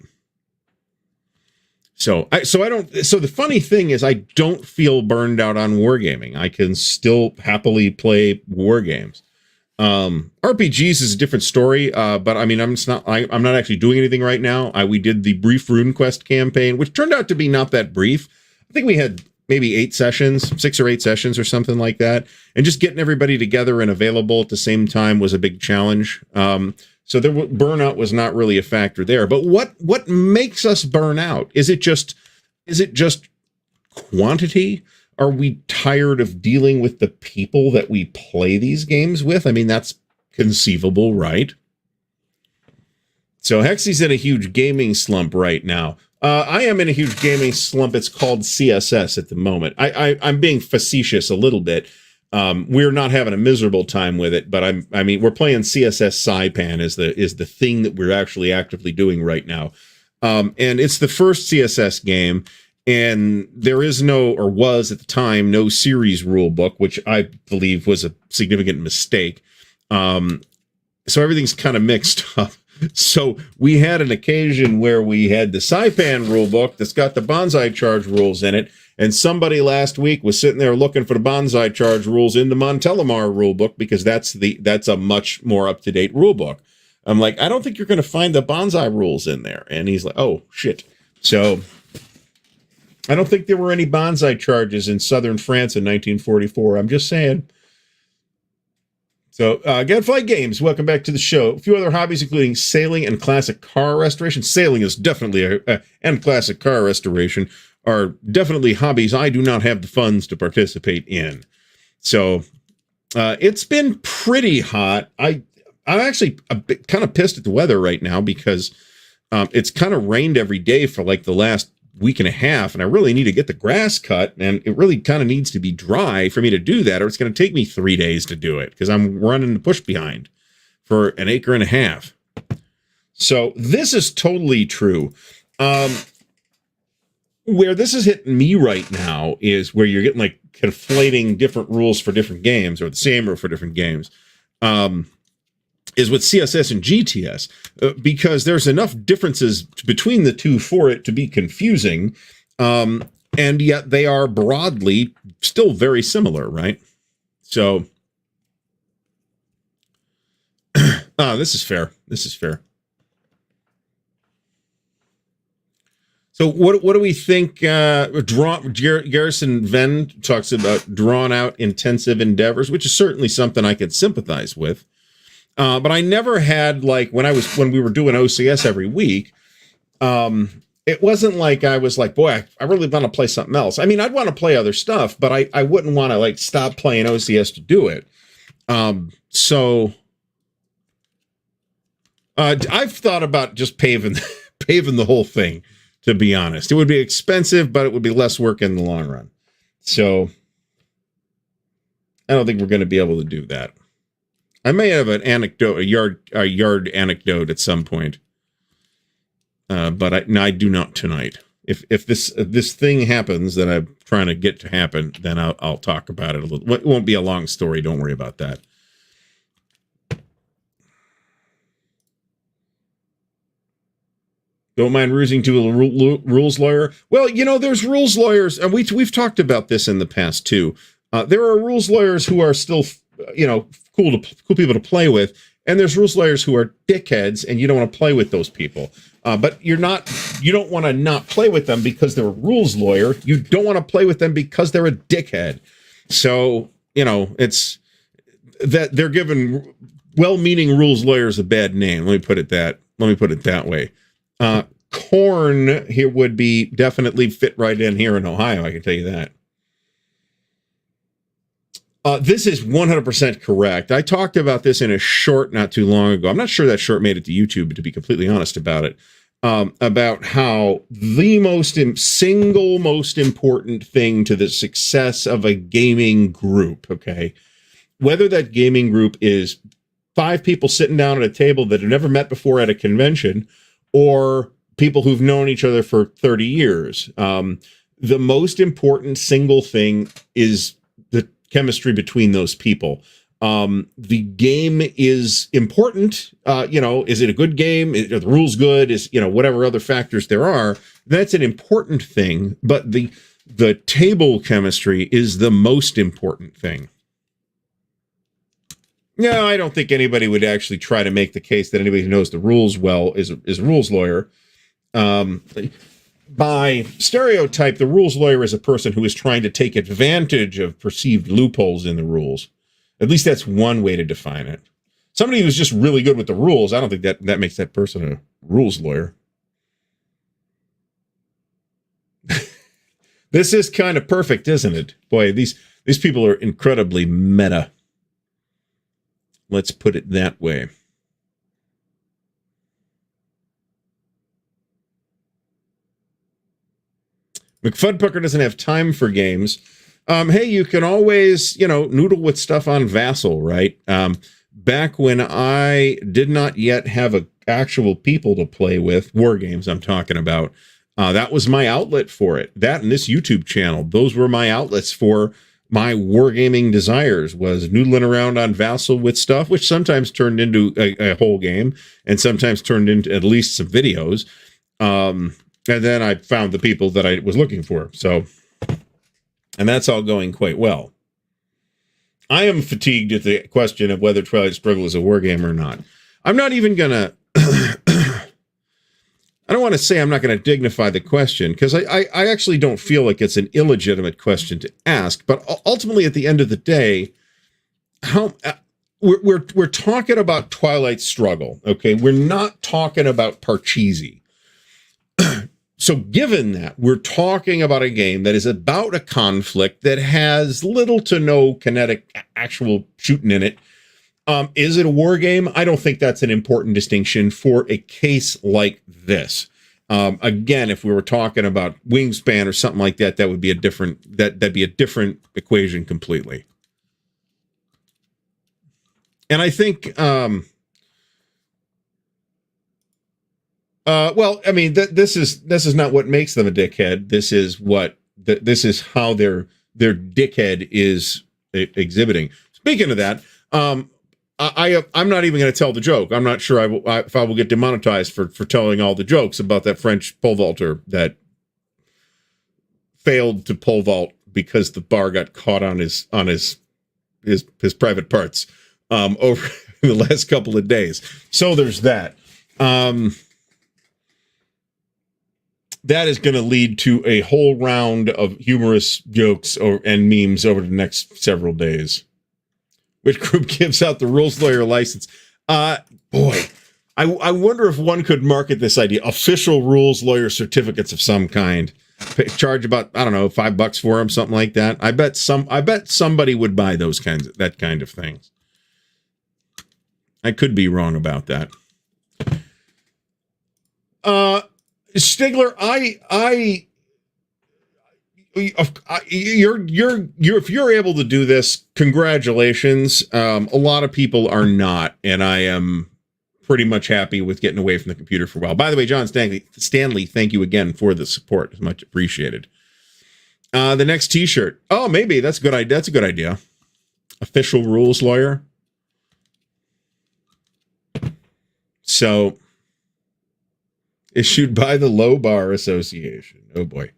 So the funny thing is I don't feel burned out on wargaming. I can still happily play war games. RPGs is a different story, but I mean, I'm not actually doing anything right now. We did the brief RuneQuest campaign, which turned out to be not that brief. I think we had maybe 6 or 8 sessions or something like that. And just getting everybody together and available at the same time was a big challenge. So burnout was not really a factor there. But what makes us burn out? Is it just quantity? Are we tired of dealing with the people that we play these games with? I mean, that's conceivable, right? So Hexy's in a huge gaming slump right now. I am in a huge gaming slump. It's called CSS at the moment. I'm being facetious a little bit. We're not having a miserable time with it, but I mean, we're playing CSS Saipan is the thing that we're actually actively doing right now. And it's the first CSS game, and there is was at the time, no series rule book, which I believe was a significant mistake. So everything's kind of mixed up. So we had an occasion where we had the Saipan rulebook that's got the bonsai charge rules in it, and somebody last week was sitting there looking for the bonsai charge rules in the Montelimar rulebook because that's a much more up-to-date rulebook. I'm like, I don't think you're going to find the bonsai rules in there. And he's like, oh, shit. So I don't think there were any bonsai charges in southern France in 1944. I'm just saying. So, Gadfly Games, welcome back to the show. A few other hobbies, including sailing and classic car restoration. Sailing is definitely, and classic car restoration are definitely hobbies I do not have the funds to participate in. So, it's been pretty hot. I'm actually a bit kind of pissed at the weather right now because it's kind of rained every day for like the last week and a half, and I really need to get the grass cut, and it really kind of needs to be dry for me to do that, or it's going to take me 3 days to do it because I'm running the push behind for an acre and a half. So this is totally true. Where this is hitting me right now is where you're getting like conflating different rules for different games, or the same rule for different games. Is with CSS and GTS, because there's enough differences between the two for it to be confusing, and yet they are broadly still very similar, right? So, this is fair. This is fair. So what do we think? Garrison Venn talks about drawn out intensive endeavors, which is certainly something I could sympathize with. But I never had, like, when we were doing OCS every week, it wasn't like I was like, boy, I really want to play something else. I mean, I'd want to play other stuff, but I wouldn't want to like stop playing OCS to do it. I've thought about just paving the whole thing, to be honest. It would be expensive, but it would be less work in the long run. So I don't think we're going to be able to do that. I may have an anecdote, a yard anecdote at some point, but I do not tonight. If this thing happens that I'm trying to get to happen, then I'll talk about it a little. It won't be a long story. Don't worry about that. Don't mind rusing to a rules lawyer. Well, you know, there's rules lawyers, and we've talked about this in the past too. There are rules lawyers who are still, you know, cool people to play with, and there's rules lawyers who are dickheads, and you don't want to play with those people. But you don't want to not play with them because they're a rules lawyer. You don't want to play with them because they're a dickhead. So, you know, it's that they're giving well-meaning rules lawyers a bad name. Let me put it that way. Corn here would be definitely fit right in here in Ohio. I can tell you that. This is 100% correct. I talked about this in a short not too long ago. I'm not sure that short made it to YouTube, to be completely honest about it. About how the single most important thing to the success of a gaming group, okay, whether that gaming group is 5 people sitting down at a table that have never met before at a convention, or people who've known each other for 30 years. The most important single thing is the chemistry between those people. The game is important. Is it a good game? Are the rules good? Is, whatever other factors there are, that's an important thing. But the table chemistry is the most important thing. No, I don't think anybody would actually try to make the case that anybody who knows the rules well is a rules lawyer. By stereotype, the rules lawyer is a person who is trying to take advantage of perceived loopholes in the rules. At least that's one way to define it. Somebody who's just really good with the rules, I don't think that makes that person a rules lawyer. This is kind of perfect, isn't it? Boy, these people are incredibly meta. Let's put it that way. McFudpucker doesn't have time for games. Hey, you can always, noodle with stuff on Vassal, right? Back when I did not yet have actual people to play with, war games I'm talking about, that was my outlet for it. That and this YouTube channel, those were my outlets for my wargaming desires, was noodling around on Vassal with stuff, which sometimes turned into a whole game and sometimes turned into at least some videos. And then I found the people that I was looking for. So, and that's all going quite well. I am fatigued at the question of whether Twilight Struggle is a wargame or not. I'm not even going to... I don't want to say I'm not going to dignify the question, because I actually don't feel like it's an illegitimate question to ask. But ultimately, at the end of the day, we're talking about Twilight Struggle, okay? We're not talking about Parcheesi. So given that, we're talking about a game that is about a conflict that has little to no kinetic actual shooting in it. Is it a war game? I don't think that's an important distinction for a case like this. Again, if we were talking about Wingspan or something like that, that would be a different, that'd be a different equation completely. And I think, well, I mean, this is not what makes them a dickhead. This is how their dickhead is exhibiting. Speaking of that, I'm not even going to tell the joke. I'm not sure if I will get demonetized for telling all the jokes about that French pole vaulter that failed to pole vault because the bar got caught on his private parts over the last couple of days. So there's that. That is going to lead to a whole round of humorous jokes and memes over the next several days. Which group gives out the rules lawyer license? Boy, I wonder if one could market this idea. Official rules lawyer certificates of some kind. Charge about, I don't know, $5 for them, something like that. I bet somebody would buy that kind of things. I could be wrong about that. Stigler, if you're able to do this, congratulations. A lot of people are not, and I am pretty much happy with getting away from the computer for a while. By the way, John Stanley, thank you again for the support. It's much appreciated. The next T-shirt. Oh, maybe that's a good idea. That's a good idea. Official rules lawyer. So, issued by the Low Bar Association. Oh boy.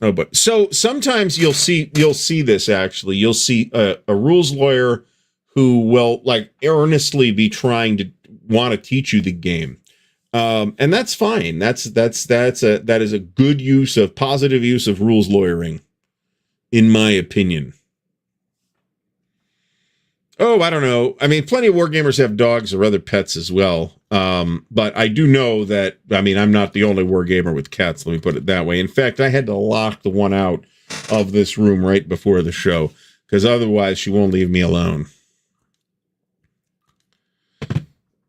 Oh, but so sometimes you'll see this actually. You'll see a rules lawyer who will like earnestly be trying to want to teach you the game, and that's fine. That is a good use of positive use of rules lawyering, in my opinion. Oh, I don't know. I mean, plenty of wargamers have dogs or other pets as well. But I do know that, I mean, I'm not the only wargamer with cats. Let me put it that way. In fact, I had to lock the one out of this room right before the show, because otherwise she won't leave me alone.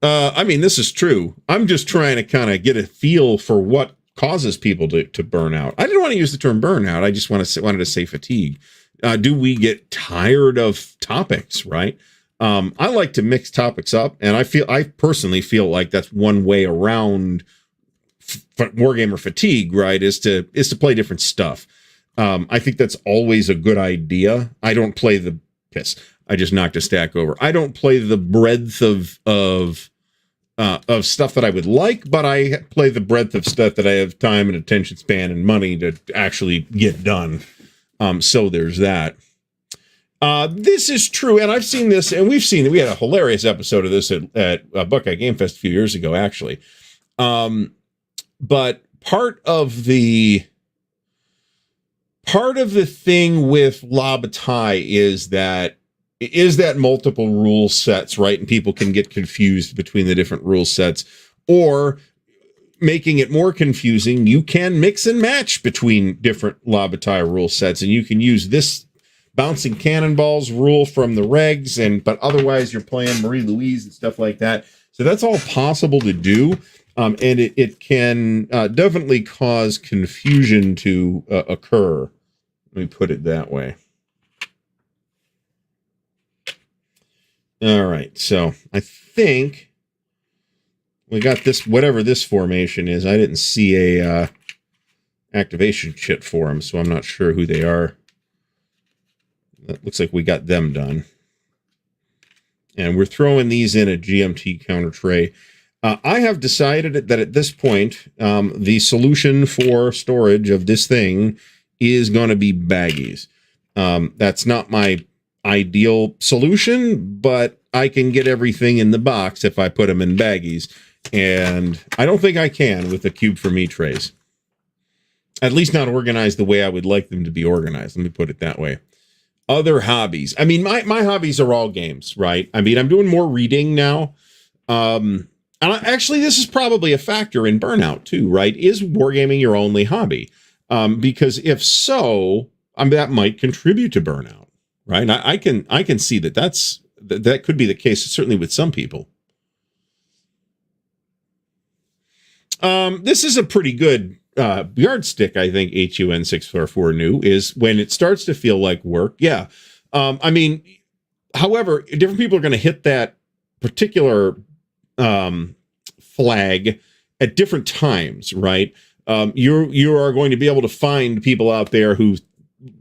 I mean, this is true. I'm just trying to kind of get a feel for what causes people to burn out. I didn't want to use the term burnout. I just wanted to say fatigue. Do we get tired of topics, right? I like to mix topics up, and I personally feel like that's one way around wargamer fatigue, right? Is to play different stuff. I think that's always a good idea. I don't play the piss. I just knocked a stack over. I don't play the breadth of stuff that I would like, but I play the breadth of stuff that I have time and attention span and money to actually get done. So there's that. This is true, and I've seen this, and we've seen it. We had a hilarious episode of this at Buckeye Game Fest a few years ago, actually. But part of the thing with La Bataille is that multiple rule sets, right? And people can get confused between the different rule sets, or making it more confusing, you can mix and match between different La Bataille rule sets, and you can use this bouncing cannonballs rule from the regs, but otherwise you're playing Marie Louise and stuff like that. So that's all possible to do. And it can definitely cause confusion to occur. Let me put it that way. All right, so I think we got this, whatever this formation is. I didn't see a activation kit for them, so I'm not sure who they are. That looks like we got them done. And we're throwing these in a GMT counter tray. I have decided that at this point, the solution for storage of this thing is going to be baggies. That's not my ideal solution, but I can get everything in the box if I put them in baggies. And I don't think I can with the Cube for Me trays. At least not organized the way I would like them to be organized. Let me put it that way. Other hobbies. I mean, my hobbies are all games, right? I mean, I'm doing more reading now. And actually, this is probably a factor in burnout too, right? Is wargaming your only hobby? Because if so, that might contribute to burnout, right? I can see that could be the case, certainly with some people. This is a pretty good yardstick, I think. HUN644 knew is when it starts to feel like work. Yeah. I mean, however, different people are going to hit that particular flag at different times, right? You are going to be able to find people out there who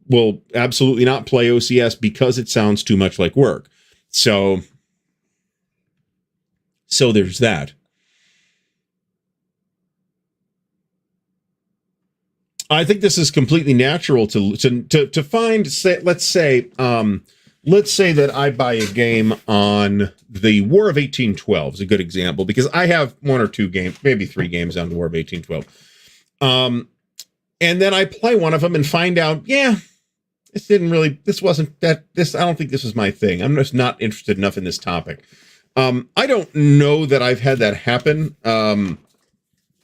will absolutely not play OCS because it sounds too much like work. So there's that. I think this is completely natural to find. Let's say that I buy a game on the War of 1812 is a good example, because I have one or two games, maybe 3 games on the War of 1812. And then I play one of them and find out, yeah, I don't think this was my thing. I'm just not interested enough in this topic. I don't know that I've had that happen.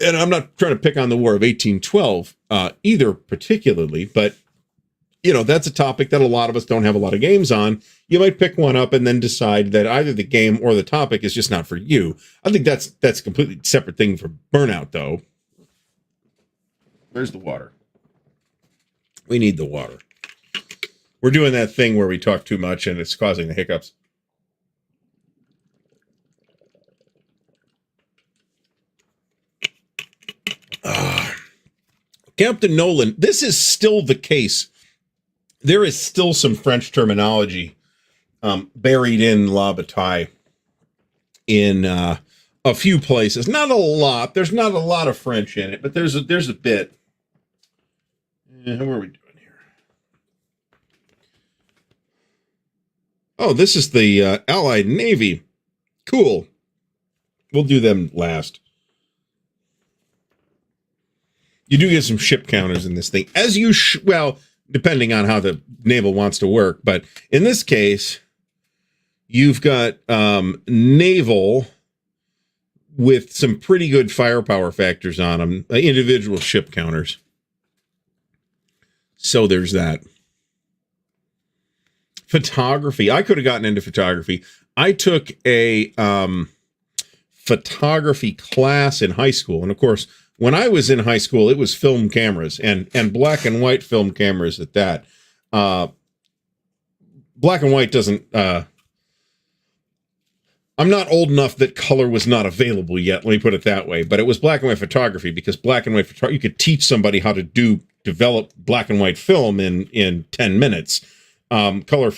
And I'm not trying to pick on the War of 1812 either particularly, but that's a topic that a lot of us don't have a lot of games on. You might pick one up and then decide that either the game or the topic is just not for you. I think that's a completely separate thing for burnout, though. Where's the water? We need the water. We're doing that thing where we talk too much and it's causing the hiccups. Captain Nolan, this is still the case. There is still some French terminology buried in La Bataille in a few places. Not a lot. There's not a lot of French in it, but there's a bit. What are we doing here? Oh, this is the Allied Navy. Cool. We'll do them last. You do get some ship counters in this thing, as you depending on how the naval wants to work. But in this case, you've got naval with some pretty good firepower factors on them, individual ship counters. So there's that. Photography. I could have gotten into photography. I took a photography class in high school, and of course, when I was in high school, it was film cameras and black and white film cameras at that. Black and white doesn't I'm not old enough that color was not available yet. Let me put it that way. But it was black and white photography, because black and white photography, you could teach somebody how to develop black and white film in 10 minutes. Color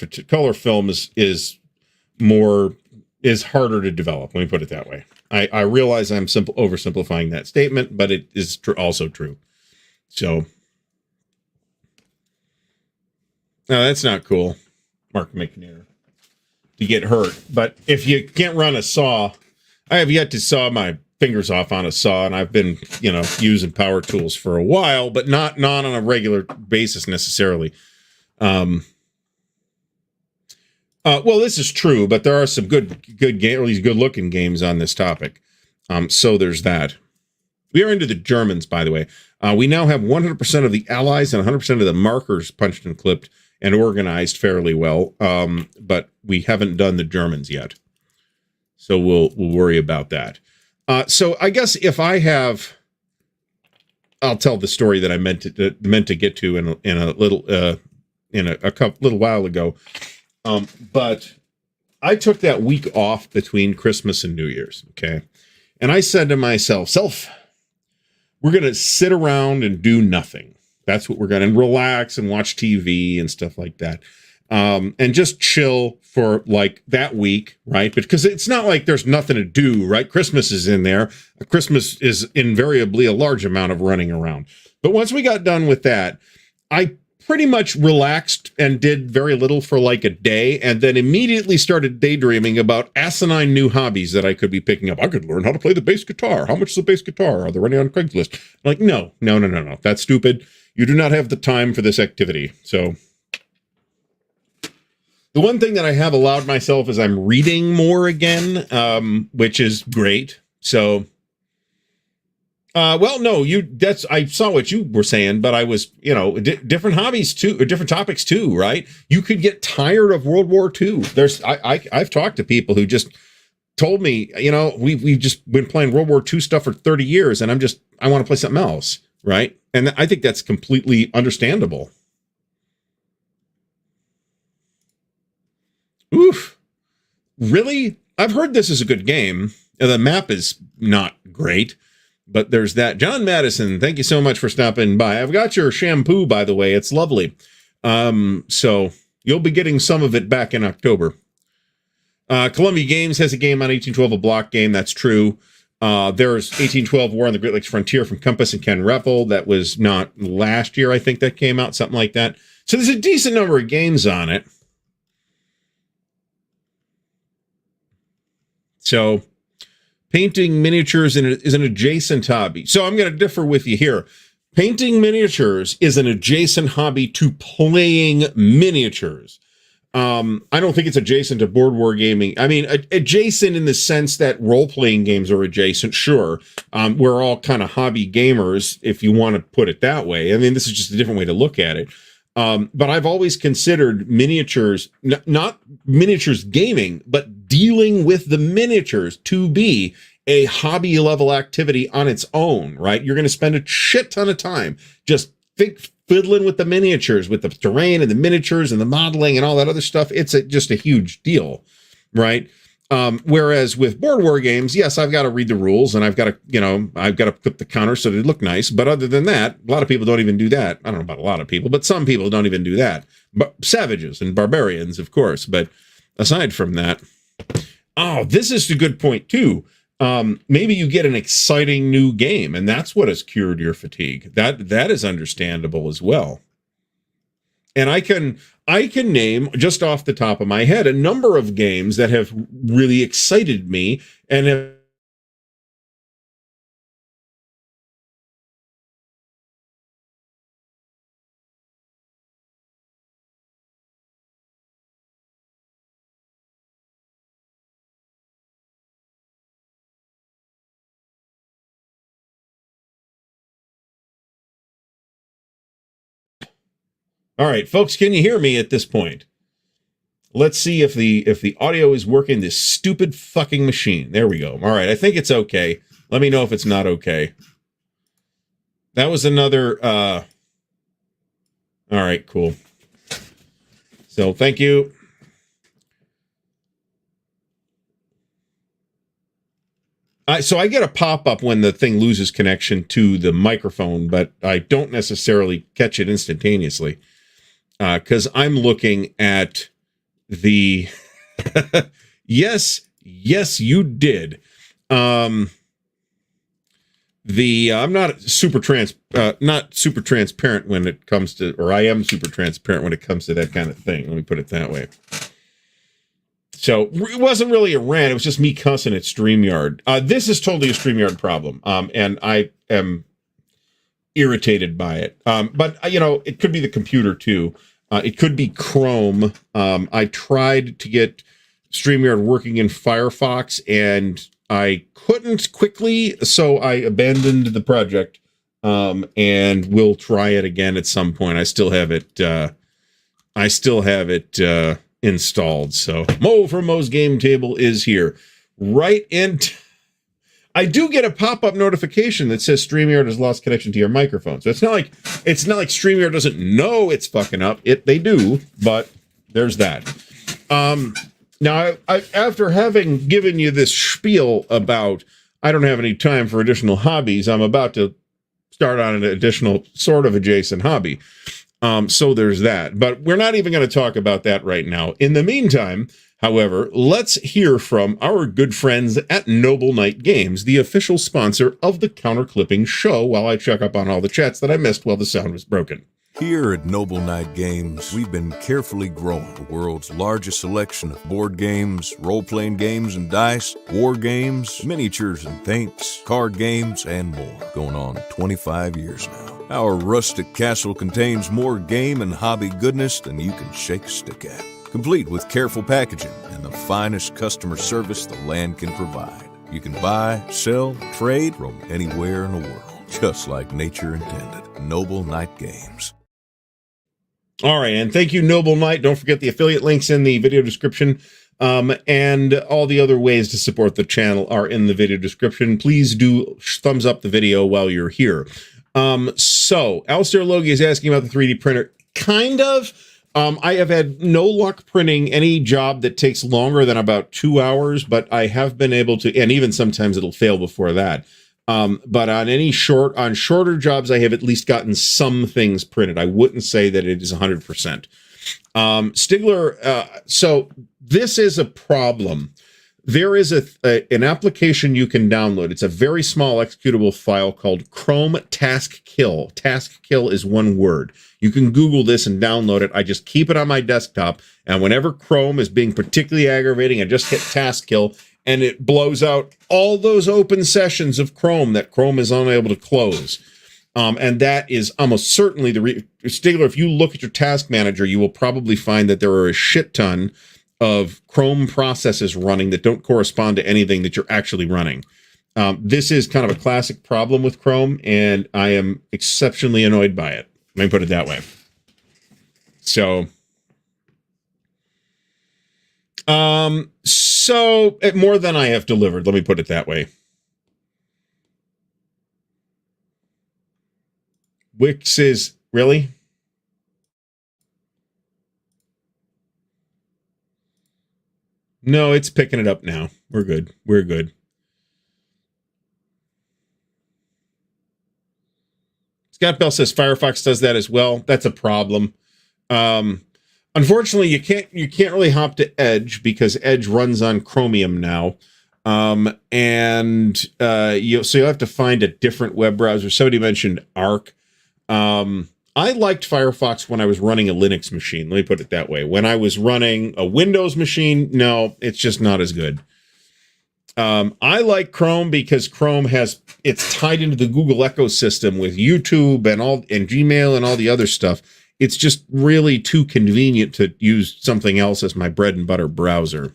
film is harder to develop. Let me put it that way. I realize I'm oversimplifying that statement, but it is also true. So, no, that's not cool. Mark McNair. To get hurt. But if you can't run a saw, I have yet to saw my fingers off on a saw, and I've been, using power tools for a while, but not on a regular basis necessarily. Well, this is true, but there are some good game, or at least good looking games on this topic. So there's that. We are into the Germans, by the way. We now have 100% of the allies and 100% of the markers punched and clipped and organized fairly well, but we haven't done the Germans yet. So we'll worry about that. So I guess if I have, I'll tell the story that I meant to get to in a little while ago. But I took that week off between Christmas and New Year's. Okay, and I said to myself, we're going to sit around and do nothing. That's what we're going to relax and watch TV and stuff like that. And just chill for like that week, right? Because it's not like there's nothing to do, right? Christmas is in there. Christmas is invariably a large amount of running around. But once we got done with that, I pretty much relaxed and did very little for like a day, and then immediately started daydreaming about asinine new hobbies that I could be picking up. I could learn how to play the bass guitar. How much is the bass guitar? Are they running on Craigslist? Like, no. That's stupid. You do not have the time for this activity. So the one thing that I have allowed myself is I'm reading more again, which is great. So, I saw what you were saying, but I was, different hobbies too, or different topics too, right? You could get tired of World War II. I've talked to people who just told me, we've just been playing World War II stuff for 30 years, and I want to play something else, right? And I think that's completely understandable. Oof. Really? I've heard this is a good game. The map is not great, but there's that. John Madison, thank you so much for stopping by. I've got your shampoo, by the way. It's lovely. So you'll be getting some of it back in October. Columbia Games has a game on 1812, a block game. That's true. There's 1812 War on the Great Lakes Frontier from Compass and Ken Reppel. That was not last year, I think that came out, something like that. So there's a decent number of games on it. So painting miniatures is an adjacent hobby. So I'm going to differ with you here. Painting miniatures is an adjacent hobby to playing miniatures. I don't think it's adjacent to board wargaming. I mean, adjacent in the sense that role-playing games are adjacent, sure. We're all kind of hobby gamers, if you want to put it that way. I mean, this is just a different way to look at it. But I've always considered miniatures, not miniatures gaming, but dealing with the miniatures to be a hobby level activity on its own, right? You're going to spend a shit ton of time just fiddling with the miniatures, with the terrain and the miniatures and the modeling and all that other stuff. It's just a huge deal, right? Whereas with board war games, yes, I've got to read the rules and I've got to put the counters so they look nice. But other than that, a lot of people don't even do that. I don't know about a lot of people, but some people don't even do that. But savages and barbarians, of course. But aside from that, this is a good point too. Maybe you get an exciting new game, and that's what has cured your fatigue. That is understandable as well. And I can name, just off the top of my head, a number of games that have really excited me and have All right, folks, can you hear me at this point? Let's see if the audio is working this stupid fucking machine. There we go. All right, I think it's okay. Let me know if it's not okay. That was another all right, cool. So, thank you. So I get a pop-up when the thing loses connection to the microphone, but I don't necessarily catch it instantaneously because I'm looking at the yes, you did. I'm not super transparent when it comes to, or I am super transparent when it comes to that kind of thing. Let me put it that way. So it wasn't really a rant. It was just me cussing at StreamYard. This is totally a StreamYard problem. And I am irritated by it. But it could be the computer too. It could be Chrome. I tried to get StreamYard working in Firefox and I couldn't quickly, so I abandoned the project, and we'll try it again at some point. I still have it installed. So Mo from Mo's Game Table is here. I do get a pop-up notification that says StreamYard has lost connection to your microphone. So it's not like StreamYard doesn't know it's fucking up. They do, but there's that. Now, after having given you this spiel about I don't have any time for additional hobbies, I'm about to start on an additional sort of adjacent hobby. So there's that. But we're not even going to talk about that right now. In the meantime, however, let's hear from our good friends at Noble Knight Games, the official sponsor of the Counterclipping Show, while I check up on all the chats that I missed while the sound was broken. Here at Noble Knight Games, we've been carefully growing the world's largest selection of board games, role-playing games and dice, war games, miniatures and paints, card games, and more, going on 25 years now. Our rustic castle contains more game and hobby goodness than you can shake a stick at, complete with careful packaging and the finest customer service the land can provide. You can buy, sell, trade from anywhere in the world, just like nature intended. Noble Knight Games. All right, and thank you, Noble Knight. Don't forget the affiliate links in the video description, and all the other ways to support the channel are in the video description. Please do thumbs up the video while you're here. So, Alistair Logie is asking about the 3D printer. Kind of. I have had no luck printing any job that takes longer than about 2 hours, but I have been able to, and even sometimes it'll fail before that. But on shorter jobs, I have at least gotten some things printed. I wouldn't say that it is 100%. Stigler, so this is a problem. There is an application you can download. It's a very small executable file called Chrome Task Kill. Task Kill is one word. You can Google this and download it. I just keep it on my desktop, and whenever Chrome is being particularly aggravating, I just hit Task Kill, and it blows out all those open sessions of Chrome that Chrome is unable to close. And that is almost certainly Stigler, if you look at your task manager, you will probably find that there are a shit ton of Chrome processes running that don't correspond to anything that you're actually running. This is kind of a classic problem with Chrome, and I am exceptionally annoyed by it. Let me put it that way. So more than I have delivered, let me put it that way. Wix is, really? No, it's picking it up now. We're good. We're good. Scott Bell says Firefox does that as well. That's a problem. Unfortunately, you can't really hop to Edge because Edge runs on Chromium now. So you'll have to find a different web browser. Somebody mentioned Arc. I liked Firefox when I was running a Linux machine. Let me put it that way. When I was running a Windows machine, no, it's just not as good. I like Chrome because Chrome it's tied into the Google ecosystem with YouTube and Gmail and all the other stuff. It's just really too convenient to use something else as my bread and butter browser.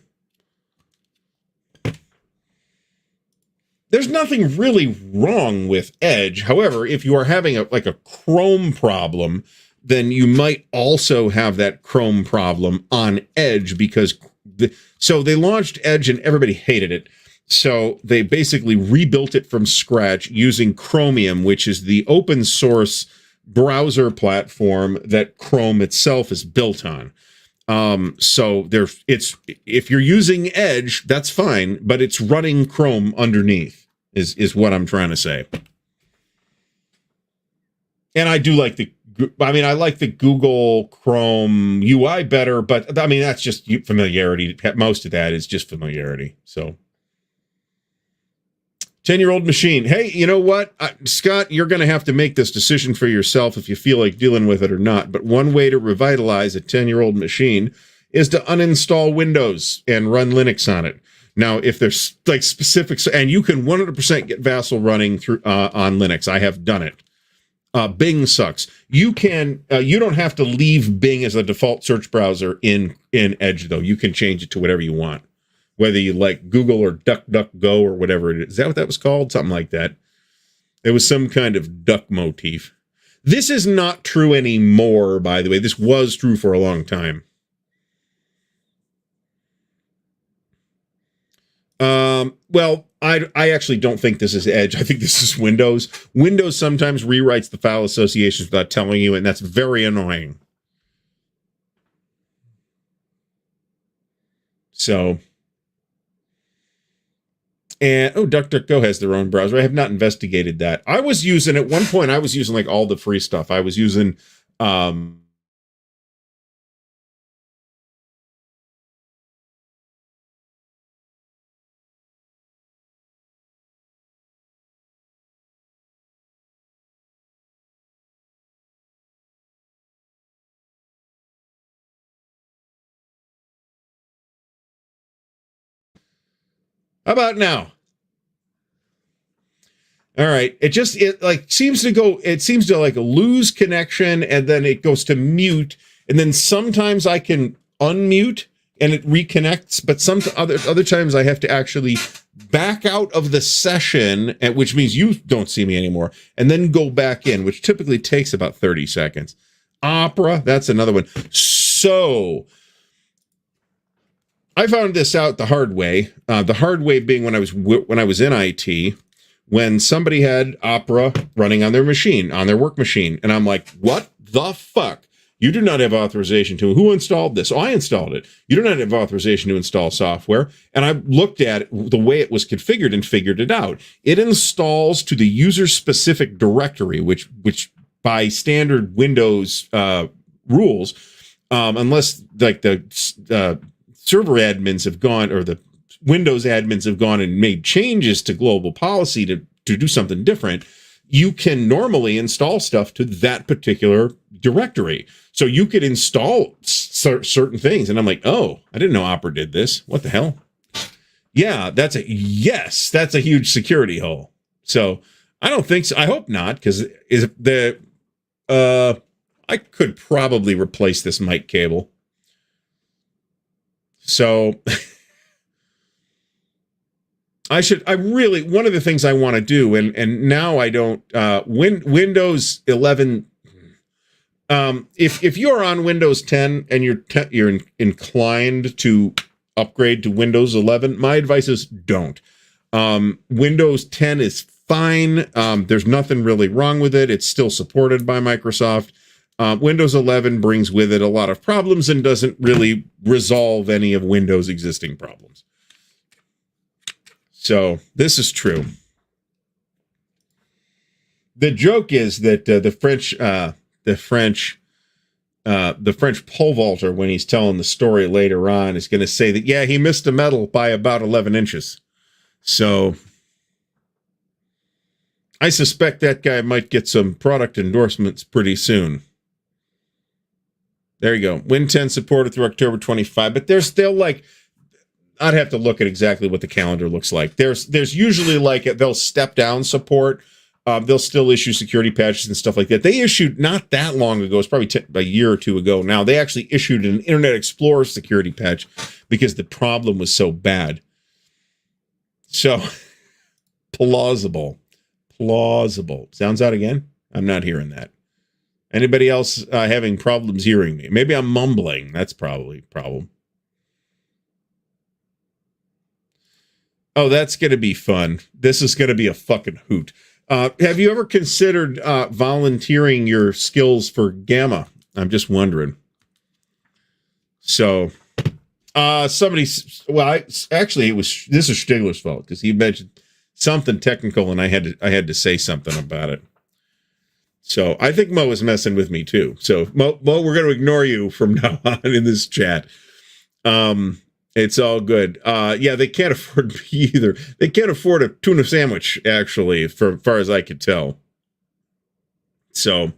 There's nothing really wrong with Edge. However, if you are having a Chrome problem, then you might also have that Chrome problem on Edge because so they launched Edge and everybody hated it. So they basically rebuilt it from scratch using Chromium, which is the open source browser platform that Chrome itself is built on. So if you're using Edge, that's fine, but it's running Chrome underneath. is what I'm trying to say. And I do like I like the Google Chrome UI better, but I mean, that's just familiarity. Most of that is just familiarity. So 10-year-old machine. Hey, you know what? Scott, you're going to have to make this decision for yourself if you feel like dealing with it or not. But one way to revitalize a 10-year-old machine is to uninstall Windows and run Linux on it. Now, if there's like specifics, and you can 100% get Vassal running through on Linux. I have done it. Bing sucks. You don't have to leave Bing as a default search browser in Edge, though. You can change it to whatever you want, whether you like Google or DuckDuckGo or whatever it is. Is that what that was called? Something like that. It was some kind of duck motif. This is not true anymore, by the way. This was true for a long time. Well, I actually don't think this is Edge. I think this is Windows. Windows sometimes rewrites the file associations without telling you, and that's very annoying. So, and DuckDuckGo has their own browser. I have not investigated that. At one point, I was using like all the free stuff. I was using, how about now? All right. It seems to like lose connection, and then it goes to mute, and then sometimes I can unmute and it reconnects, but other times I have to actually back out of the session, which means you don't see me anymore, and then go back in, which typically takes about 30 seconds. Opera, that's another one. So I found this out the hard way. The hard way being when I was in IT, when somebody had Opera running on their machine, on their work machine, and I'm like, what the fuck? You do not have authorization to. Who installed this? Oh, I installed it. You do not have authorization to install software. And I looked at it, the way it was configured, and figured it out. It installs to the user-specific directory, which by standard Windows rules, unless like the server admins have gone, or the Windows admins have gone and made changes to global policy to do something different, you can normally install stuff to that particular directory. So you could install certain things. And I'm like, oh, I didn't know Opera did this. What the hell? Yeah, that's a huge security hole. So I don't think so. I hope not, because I could probably replace this mic cable. So one of the things I want to do, and now I don't, Windows 11, if you're on Windows 10 and you're inclined to upgrade to Windows 11, my advice is don't. Windows 10 is fine. There's nothing really wrong with it. It's still supported by Microsoft. Windows 11 brings with it a lot of problems and doesn't really resolve any of Windows' existing problems. So this is true. The joke is that the French pole vaulter, when he's telling the story later on, is going to say that, yeah, he missed a medal by about 11 inches. So I suspect that guy might get some product endorsements pretty soon. There you go. Win 10 supported through October 25, but there's still like, I'd have to look at exactly what the calendar looks like. There's usually like, they'll step down support. They'll still issue security patches and stuff like that. They issued not that long ago. It's probably a year or two ago now. They actually issued an Internet Explorer security patch because the problem was so bad. So plausible. Sounds out again? I'm not hearing that. Anybody else having problems hearing me? Maybe I'm mumbling. That's probably a problem. Oh, that's going to be fun. This is going to be a fucking hoot. Have you ever considered volunteering your skills for Gamma? I'm just wondering. So, this is Stigler's fault, because he mentioned something technical, and I had to say something about it. So I think Mo is messing with me too. So Mo, we're going to ignore you from now on in this chat. It's all good. Yeah, they can't afford me either. They can't afford a tuna sandwich, actually, for far as I could tell. So,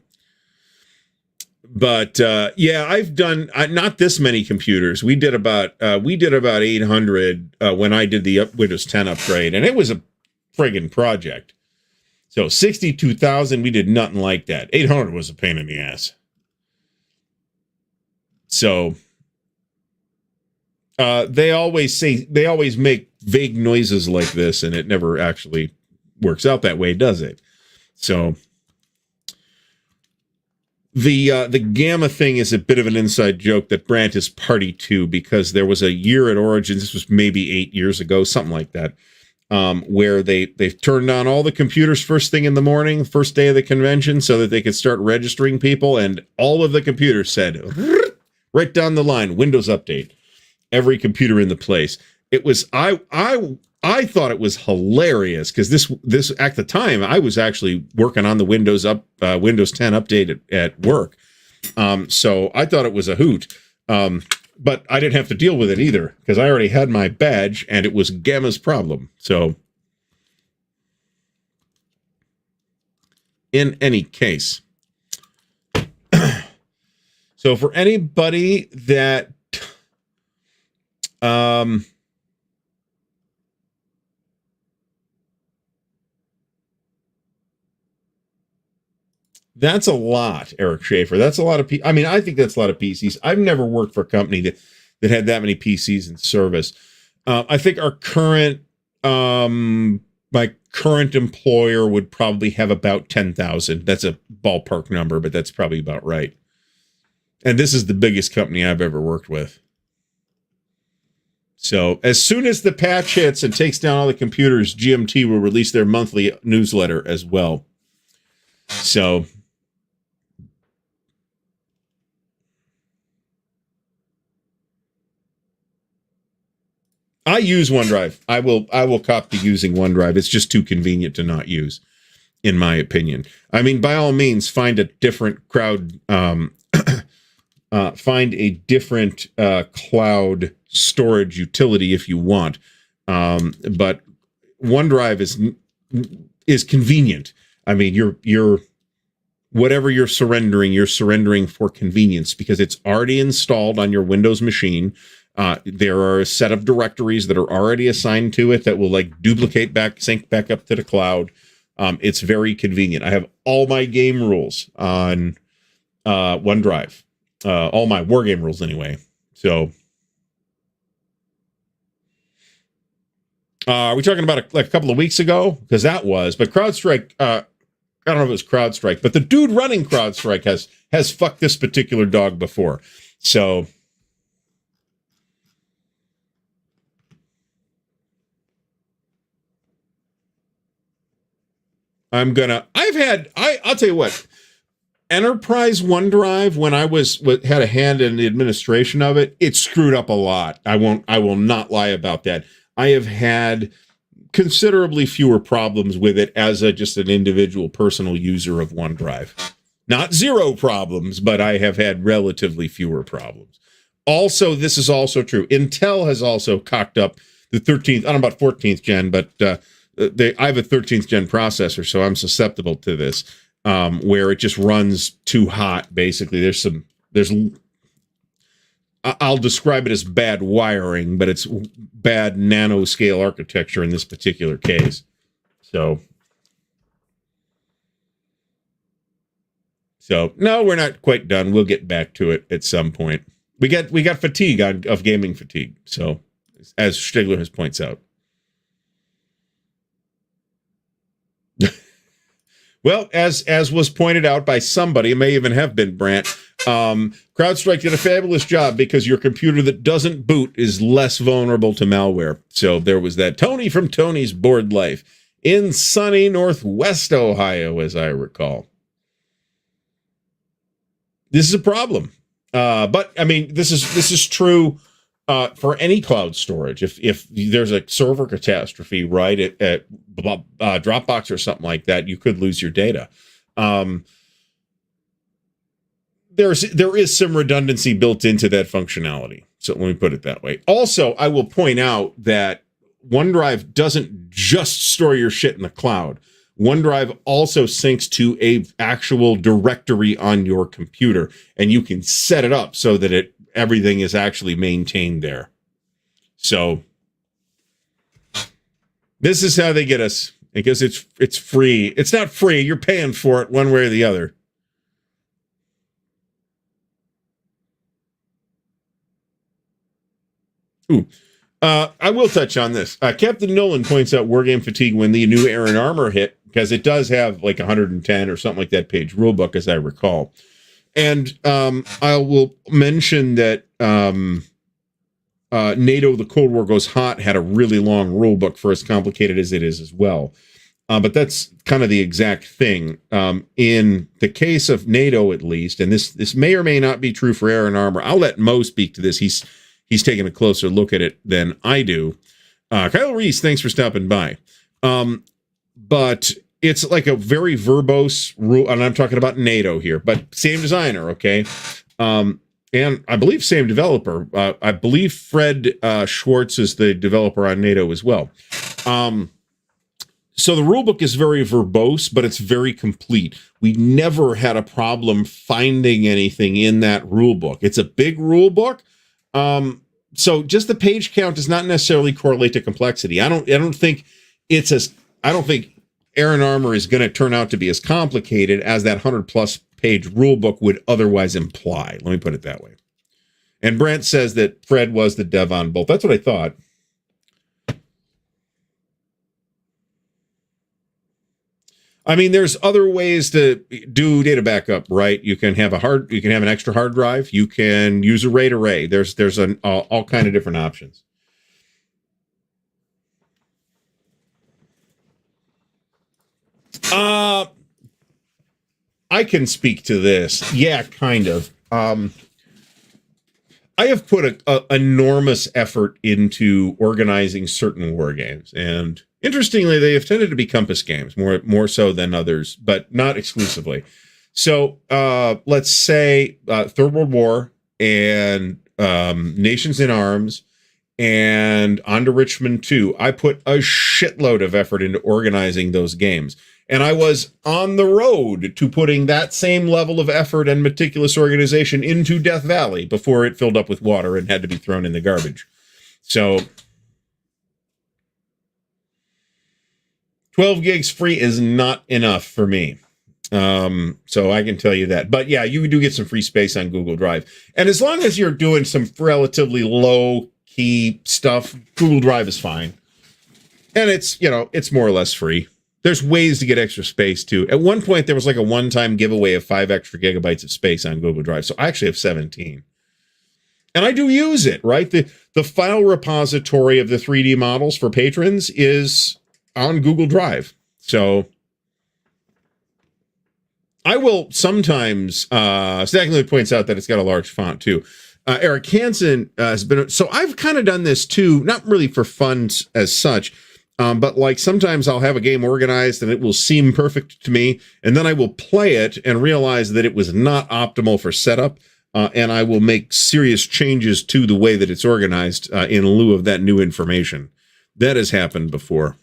but yeah, I've done not this many computers. We did about 800 when I did the Windows 10 upgrade, and it was a friggin' project. So 62,000, we did nothing like that. 800 was a pain in the ass. So they always make vague noises like this, and it never actually works out that way, does it? So the Gamma thing is a bit of an inside joke that Brandt is party to, because there was a year at Origins, this was maybe 8 years ago, something like that, where they turned on all the computers first thing in the morning, first day of the convention, so that they could start registering people, and all of the computers said, right down the line, Windows Update. Every computer in the place. It was, I thought it was hilarious, because this at the time, I was actually working on the Windows 10 update at work. So I thought it was a hoot. But I didn't have to deal with it either, because I already had my badge, and it was Gamma's problem. So, in any case, so for anybody that, that's a lot, Eric Schaefer. That's a lot of I mean, I think that's a lot of PCs. I've never worked for a company that had that many PCs in service. I think our current, my current employer would probably have about 10,000. That's a ballpark number, but that's probably about right. And this is the biggest company I've ever worked with. So as soon as the patch hits and takes down all the computers, GMT will release their monthly newsletter as well. So I use OneDrive. I will cop to using OneDrive. It's just too convenient to not use, in my opinion. I mean, by all means, find a different crowd, find a different cloud storage utility if you want. But OneDrive is convenient. I mean, you're whatever you're surrendering for convenience, because it's already installed on your Windows machine. There are a set of directories that are already assigned to it that will like sync back up to the cloud. It's very convenient. I have all my game rules on OneDrive, all my Wargame rules anyway. So, are we talking about like a couple of weeks ago? Because that was, but CrowdStrike, I don't know if it was CrowdStrike, but the dude running CrowdStrike has fucked this particular dog before. So, I'll tell you what, Enterprise OneDrive, when I had a hand in the administration of it, it screwed up a lot. I will not lie about that. I have had considerably fewer problems with it as just an individual personal user of OneDrive. Not zero problems, but I have had relatively fewer problems. Also, this is also true. Intel has also cocked up the 13th, I don't know about 14th gen, but I have a 13th gen processor, so I'm susceptible to this, where it just runs too hot. Basically, I'll describe it as bad wiring, but it's bad nanoscale architecture in this particular case. So no, we're not quite done. We'll get back to it at some point. We got fatigue of gaming fatigue. So, as Stigler has points out. Well, as was pointed out by somebody, it may even have been Brandt, CrowdStrike did a fabulous job because your computer that doesn't boot is less vulnerable to malware. So there was that. Tony from Tony's Board Life in sunny Northwest Ohio, as I recall. This is a problem. But I mean, this is true for any cloud storage, if there's a server catastrophe, right, at Dropbox or something like that, you could lose your data. There is some redundancy built into that functionality. So let me put it that way. Also, I will point out that OneDrive doesn't just store your shit in the cloud. OneDrive also syncs to a actual directory on your computer, and you can set it up so that everything is actually maintained there. So this is how they get us, because it's free. It's not free. You're paying for it one way or the other. Ooh. I will touch on this. Captain Nolan points out Wargame fatigue when the new Air and Armor hit, because it does have like 110 or something like that page rulebook, as I recall. And I will mention that NATO, The Cold War Goes Hot, had a really long rulebook for as complicated as it is as well. But that's kind of the exact thing. In the case of NATO, at least, and this may or may not be true for Air and Armor. I'll let Mo speak to this. He's taking a closer look at it than I do. Kyle Reese, thanks for stopping by. But it's like a very verbose rule, and I'm talking about NATO here, but same designer, okay? And I believe same developer. I believe Fred Schwartz is the developer on NATO as well. So the rulebook is very verbose, but it's very complete. We never had a problem finding anything in that rulebook. It's a big rulebook. So just the page count does not necessarily correlate to complexity. I don't think Air and Armor is going to turn out to be as complicated as that 100+ page rulebook would otherwise imply. Let me put it that way. And Brent says that Fred was the dev on both. That's what I thought. I mean, there's other ways to do data backup, right? You can have an extra hard drive. You can use a RAID array. There's all kind of different options. I can speak to this. Yeah, kind of. I have put a enormous effort into organizing certain war games, and interestingly, they have tended to be Compass games more so than others, but not exclusively. So let's say Third World War and Nations in Arms and On to Richmond 2. I put a shitload of effort into organizing those games. And I was on the road to putting that same level of effort and meticulous organization into Death Valley before it filled up with water and had to be thrown in the garbage. So 12 gigs free is not enough for me. So I can tell you that. But yeah, you do get some free space on Google Drive. And as long as you're doing some relatively low key stuff, Google Drive is fine. And it's more or less free. There's ways to get extra space too. At one point, there was like a one-time giveaway of 5 extra gigabytes of space on Google Drive. So I actually have 17. And I do use it, right? The file repository of the 3D models for patrons is on Google Drive. So I will sometimes, Stackingly points out that it's got a large font too. Eric Hansen has been, so I've kind of done this too, not really for fun as such, but like sometimes I'll have a game organized and it will seem perfect to me, and then I will play it and realize that it was not optimal for setup, and I will make serious changes to the way that it's organized in lieu of that new information. That has happened before.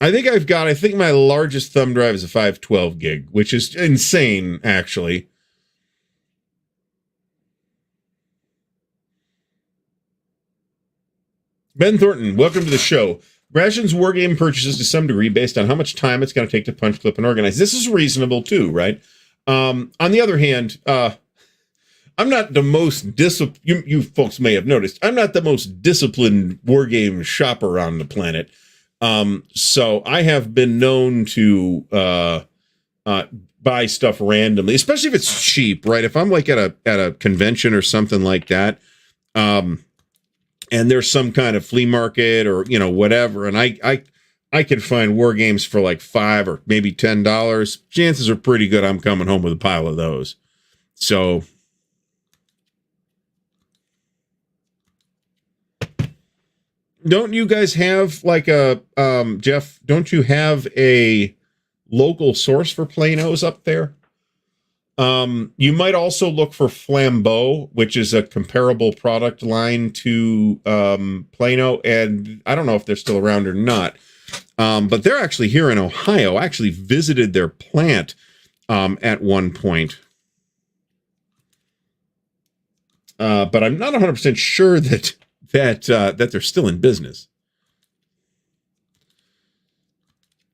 I think my largest thumb drive is a 512 gig, which is insane, actually. Ben Thornton, welcome to the show. Rations Wargame purchases to some degree based on how much time it's going to take to punch, clip, and organize. This is reasonable too, right? On the other hand, I'm not the most you folks may have noticed, I'm not the most disciplined Wargame shopper on the planet. So I have been known to buy stuff randomly, especially if it's cheap, right? If I'm like at a convention or something like that, and there's some kind of flea market or, whatever, and I can find war games for like $5 or maybe $10. Chances are pretty good I'm coming home with a pile of those. So don't you guys have like a, Jeff, don't you have a local source for Planos up there? You might also look for Flambeau, which is a comparable product line to Plano, and I don't know if they're still around or not. But they're actually here in Ohio. I actually visited their plant at one point. But I'm not 100% sure that they're still in business.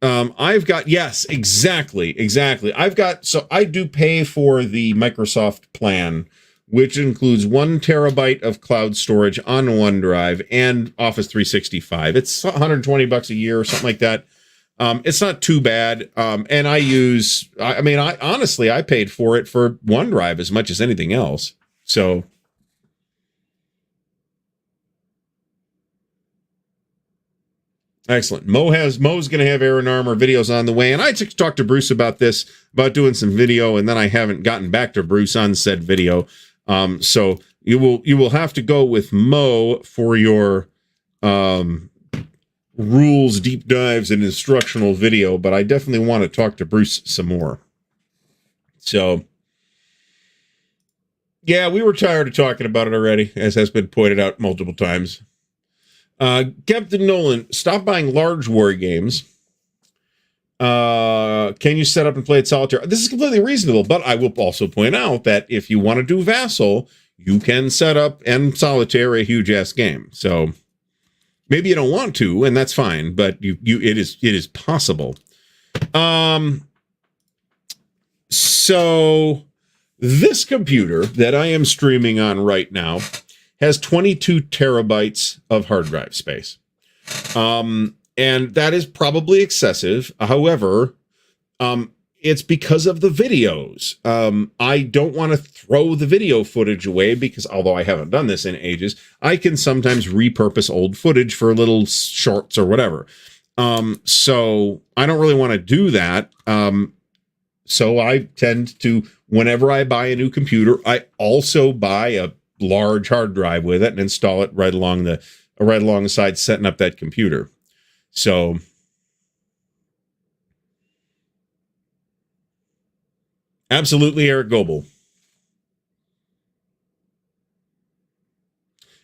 I've got, yes, exactly. So I do pay for the Microsoft plan, which includes 1 terabyte of cloud storage on OneDrive and Office 365. It's $120 a year or something like that. It's not too bad. And I honestly, I paid for it for OneDrive as much as anything else. So. Excellent. Mo's going to have Aaron Armour videos on the way. And I talked to Bruce about this, about doing some video, and then I haven't gotten back to Bruce on said video. So you will have to go with Mo for your rules, deep dives, and instructional video, but I definitely want to talk to Bruce some more. So, yeah, we were tired of talking about it already, as has been pointed out multiple times. Captain Nolan, stop buying large war games. Can you set up and play it solitaire? This is completely reasonable, but I will also point out that if you want to do Vassal, you can set up and solitaire a huge ass game. So maybe you don't want to, and that's fine, but it is possible. So this computer that I am streaming on right now has 22 terabytes of hard drive space. And that is probably excessive. However, it's because of the videos. I don't want to throw the video footage away because although I haven't done this in ages, I can sometimes repurpose old footage for little shorts or whatever. So I don't really want to do that. So I tend to, whenever I buy a new computer, I also buy a large hard drive with it and install it right alongside setting up that computer. So absolutely, Eric Goebel.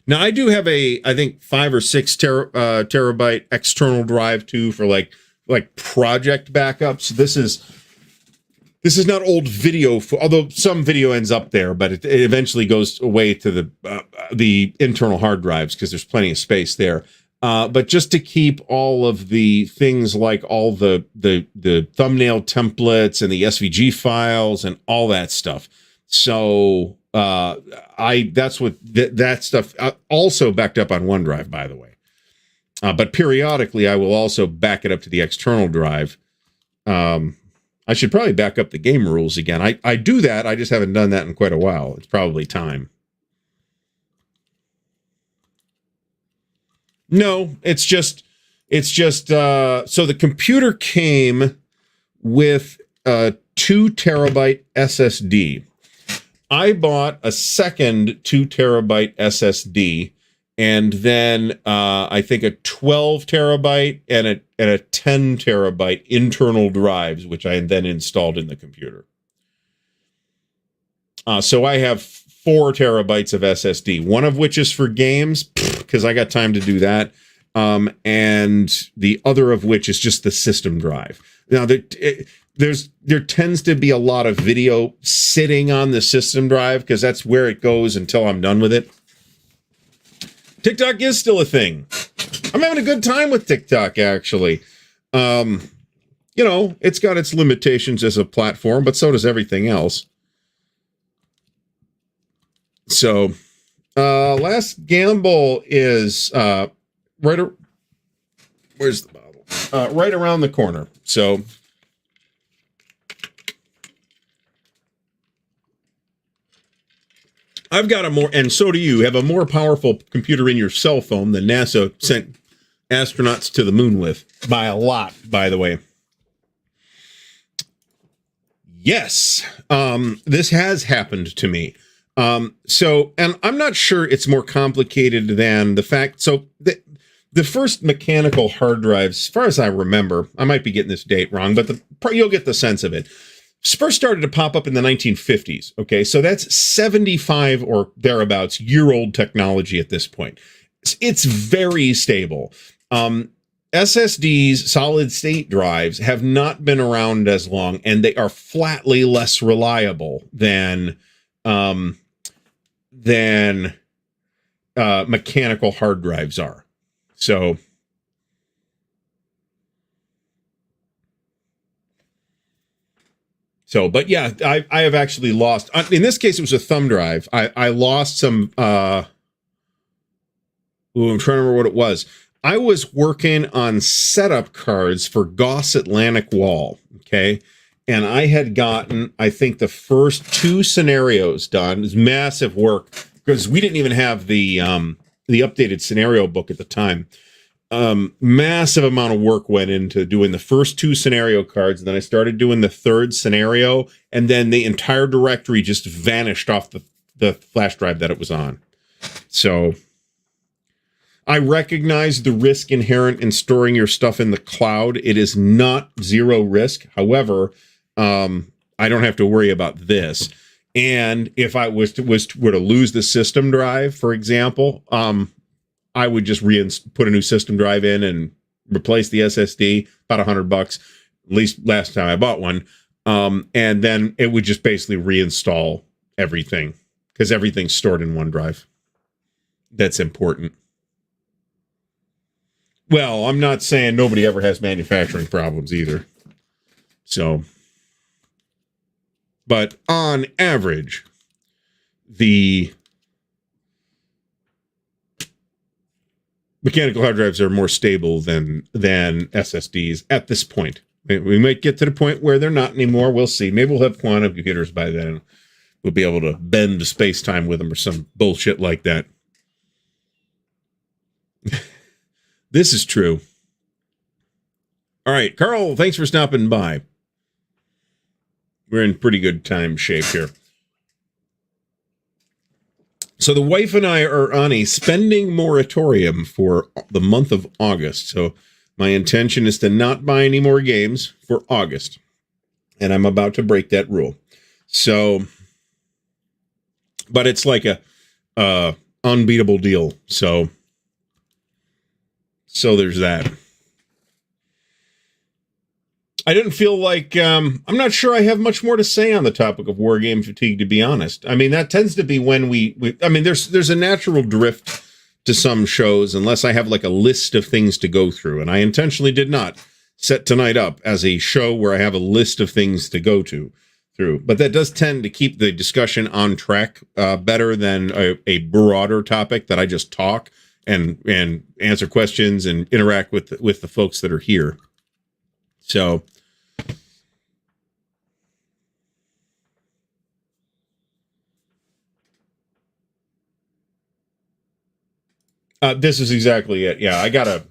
Now I do have I think 5 or 6 terabyte external drive too for like project backups. This is not old video, although some video ends up there, but it eventually goes away to the internal hard drives because there's plenty of space there. But just to keep all of the things like all the thumbnail templates and the SVG files and all that stuff. So that stuff also backed up on OneDrive, by the way. But periodically, I will also back it up to the external drive. I should probably back up the game rules again. I do that. I just haven't done that in quite a while. It's probably time. No, it's just so the computer came with a 2 terabyte SSD. I bought a second 2 terabyte SSD and then I think a 12 terabyte and a 10 terabyte internal drives, which I then installed in the computer. So I have 4 terabytes of SSD, one of which is for games, because I got time to do that, and the other of which is just the system drive. Now, there tends to be a lot of video sitting on the system drive, because that's where it goes until I'm done with it. TikTok is still a thing. I'm having a good time with TikTok, actually. It's got its limitations as a platform, but so does everything else. So, Last Gamble is where's the bottle? Right around the corner. So, I've got and so do you, have a more powerful computer in your cell phone than NASA sent astronauts to the moon with. By a lot, by the way. Yes, this has happened to me. And I'm not sure it's more complicated than the fact. So the first mechanical hard drives, as far as I remember, I might be getting this date wrong, but you'll get the sense of it. First started to pop up in the 1950s. Okay, so that's 75 or thereabouts year-old technology at this point. It's very stable. SSDs, solid state drives, have not been around as long, and they are flatly less reliable than mechanical hard drives are. But yeah, I have actually lost, in this case, it was a thumb drive. I lost some, I'm trying to remember what it was. I was working on setup cards for Goss Atlantic Wall, okay? And I had gotten, I think, the first 2 scenarios done. It was massive work, because we didn't even have the updated scenario book at the time. Massive amount of work went into doing the first 2 scenario cards, and then I started doing the 3rd scenario, and then the entire directory just vanished off the flash drive that it was on. So I recognize the risk inherent in storing your stuff in the cloud. It is not zero risk. However, I don't have to worry about this. And if I were to lose the system drive, for example, I would just put a new system drive in and replace the SSD, about $100, at least last time I bought one. And then it would just basically reinstall everything, because everything's stored in one drive. That's important. Well, I'm not saying nobody ever has manufacturing problems either. But on average, the mechanical hard drives are more stable than SSDs at this point. We might get to the point where they're not anymore. We'll see. Maybe we'll have quantum computers by then. We'll be able to bend space-time with them or some bullshit like that. This is true. All right, Carl, thanks for stopping by. We're in pretty good time shape here. So the wife and I are on a spending moratorium for the month of August. So my intention is to not buy any more games for August. And I'm about to break that rule. So, but it's like a unbeatable deal. So there's that. I didn't feel like, I'm not sure I have much more to say on the topic of wargame fatigue, to be honest. I mean, that tends to be when there's a natural drift to some shows unless I have like a list of things to go through. And I intentionally did not set tonight up as a show where I have a list of things to go through. But that does tend to keep the discussion on track better than a broader topic that I just talk and answer questions and interact with the folks that are here. So this is exactly it. Yeah, I got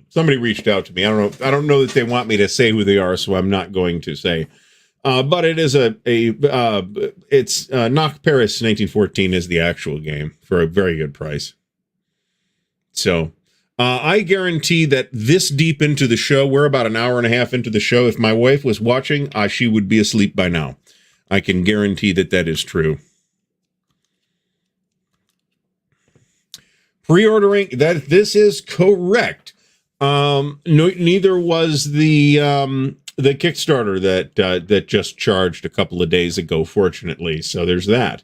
somebody reached out to me. I don't know that they want me to say who they are, so I'm not going to say. But it is it's Knock Paris 1914 is the actual game for a very good price. So I guarantee that this deep into the show, we're about an hour and a half into the show. If my wife was watching, she would be asleep by now. I can guarantee that is true. Pre-ordering, this is correct. Neither was the Kickstarter that just charged a couple of days ago, fortunately. So there's that.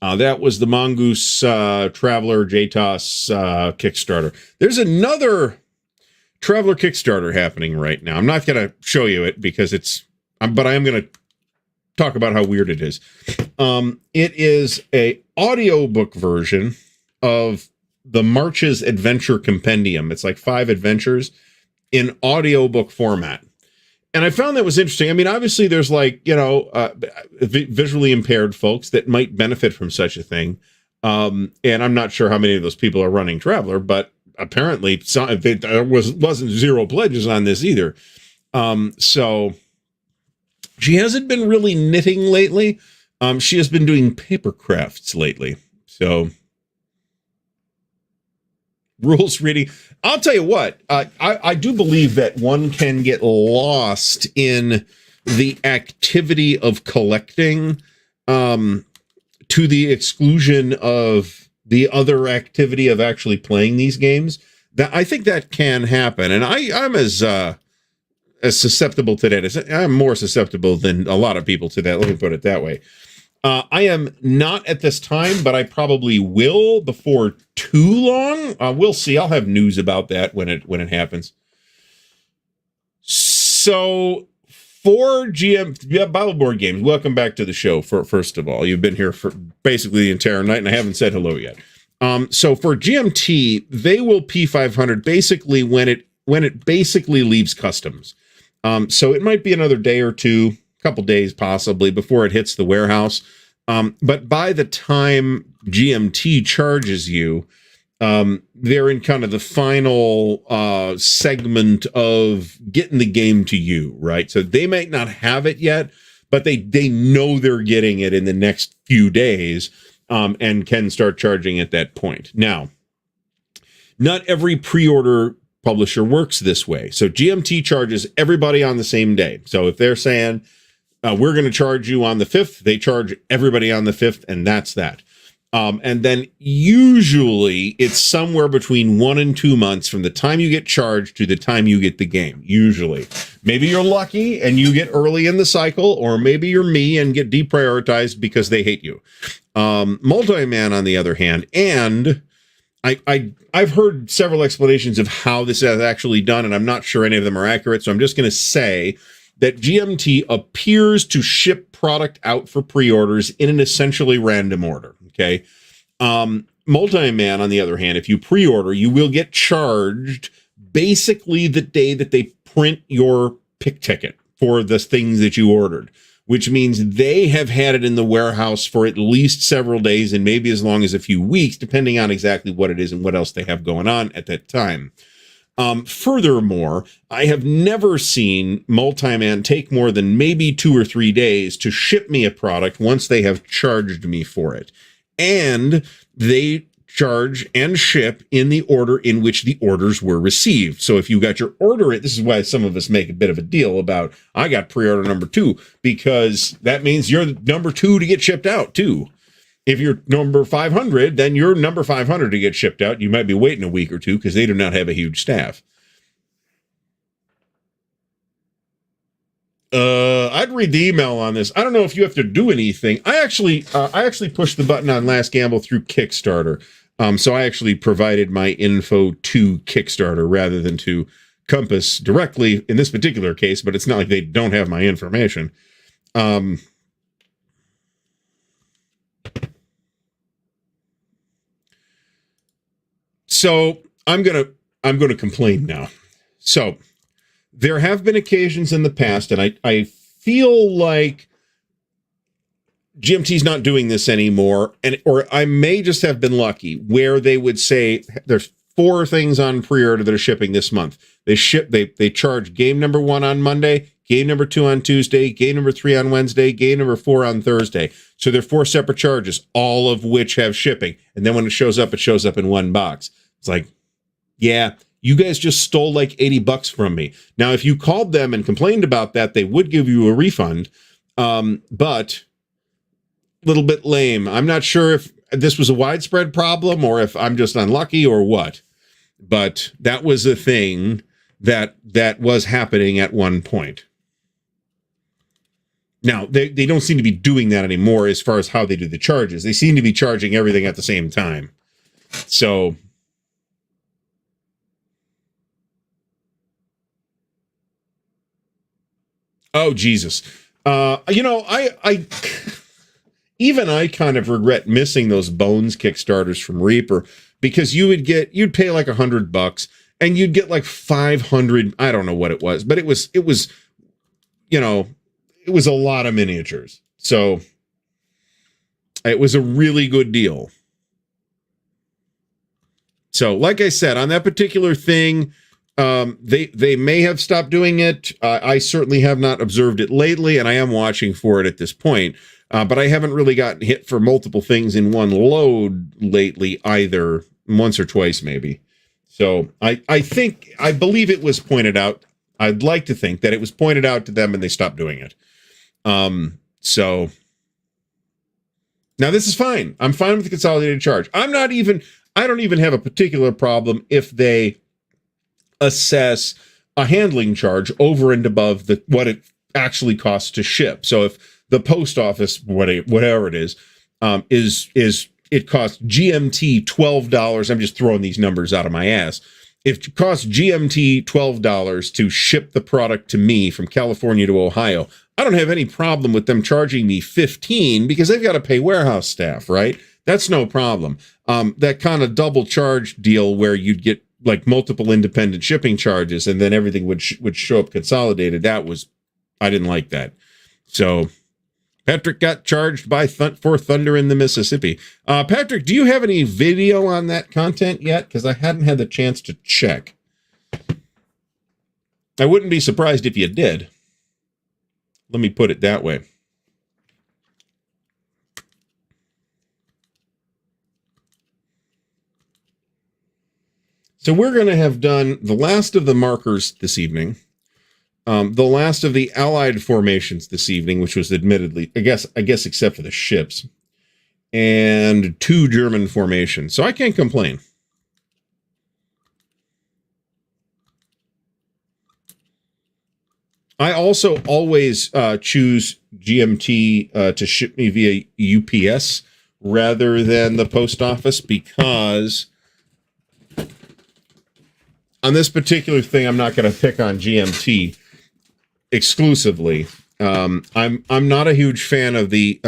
That was the Mongoose Traveler JTOS Kickstarter. There's another Traveler Kickstarter happening right now. I'm not going to show you it because but I am going to talk about how weird it is. It is a audiobook version of the March's Adventure Compendium. It's like 5 adventures in audiobook format. And I found that was interesting. I mean, obviously there's visually impaired folks that might benefit from such a thing. And I'm not sure how many of those people are running Traveler, but apparently there wasn't zero pledges on this either. So she hasn't been really knitting lately. She has been doing paper crafts lately. So rules reading. I'll tell you what, I do believe that one can get lost in the activity of collecting to the exclusion of the other activity of actually playing these games. That I think that can happen, and I'm as susceptible to that. I'm more susceptible than a lot of people to that. Let me put it that way. I am not at this time, but I probably will before too long. We'll see. I'll have news about that when it happens. So for Battle Board Games, welcome back to the show. First of all, you've been here for basically the entire night, and I haven't said hello yet. So for GMT, they will P500 basically when it basically leaves customs. So it might be another day or two, couple days possibly before it hits the warehouse. But by the time GMT charges you, they're in kind of the final segment of getting the game to you, right? So they might not have it yet, but they know they're getting it in the next few days, and can start charging at that point. Now, not every pre-order publisher works this way. So GMT charges everybody on the same day. So if they're saying, we're going to charge you on the 5th, they charge everybody on the 5th, and that's that. And then usually it's somewhere between 1 and 2 months from the time you get charged to the time you get the game. Usually. Maybe you're lucky and you get early in the cycle, or maybe you're me and get deprioritized because they hate you. Multi-Man, on the other hand, and I've heard several explanations of how this is actually done, and I'm not sure any of them are accurate, so I'm just going to say that GMT appears to ship product out for pre-orders in an essentially random order, okay? Multi-Man, on the other hand, if you pre-order, you will get charged basically the day that they print your pick ticket for the things that you ordered, which means they have had it in the warehouse for at least several days and maybe as long as a few weeks, depending on exactly what it is and what else they have going on at that time. Furthermore, I have never seen Multi-Man take more than maybe 2 or 3 days to ship me a product once they have charged me for it. And they charge and ship in the order in which the orders were received. So if you got your order, this is why some of us make a bit of a deal about, I got pre-order number 2, because that means you're number 2 to get shipped out too. If you're number 500, then you're number 500 to get shipped out. You might be waiting a week or two because they do not have a huge staff. I'd read the email on this. I don't know if you have to do anything. I actually pushed the button on Last Gamble through Kickstarter. So I actually provided my info to Kickstarter rather than to Compass directly in this particular case, but it's not like they don't have my information. So I'm gonna complain now. So there have been occasions in the past, and I feel like GMT's not doing this anymore, or I may just have been lucky, where they would say there's 4 things on pre-order that are shipping this month. They charge game number 1 on Monday, game number 2 on Tuesday, game number 3 on Wednesday, game number 4 on Thursday. So they're 4 separate charges, all of which have shipping. And then when it shows up in one box. It's like, yeah, you guys just stole like $80 from me. Now, if you called them and complained about that, they would give you a refund. But a little bit lame. I'm not sure if this was a widespread problem or if I'm just unlucky or what. But that was a thing that was happening at one point. Now, they don't seem to be doing that anymore as far as how they do the charges. They seem to be charging everything at the same time. So oh, Jesus. I even I kind of regret missing those Bones Kickstarters from Reaper, because you'd pay like $100 and you'd get like 500. I don't know what it was, but it was, it was a lot of miniatures. So it was a really good deal. So like I said, on that particular thing, they may have stopped doing it. I certainly have not observed it lately, and I am watching for it at this point. But I haven't really gotten hit for multiple things in one load lately either. Once or twice, maybe. So I believe it was pointed out. I'd like to think that it was pointed out to them and they stopped doing it. So now this is fine. I'm fine with the consolidated charge. I don't even have a particular problem if they assess a handling charge over and above what it actually costs to ship. So if the post office, whatever it is it costs GMT $12. I'm just throwing these numbers out of my ass. If it costs GMT $12 to ship the product to me from California to Ohio, I don't have any problem with them charging me $15 because they've got to pay warehouse staff, right? That's no problem. That kind of double charge deal where you'd get like multiple independent shipping charges and then everything would show up consolidated. I didn't like that. So Patrick got charged for Thunder in the Mississippi. Patrick, do you have any video on that content yet? Because I hadn't had the chance to check. I wouldn't be surprised if you did. Let me put it that way. So we're going to have done the last of the markers this evening. The last of the Allied formations this evening, which was admittedly, I guess except for the ships, and 2 German formations. So I can't complain. I also always choose GMT to ship me via UPS rather than the post office because on this particular thing, I'm not going to pick on GMT exclusively. I'm not a huge fan of the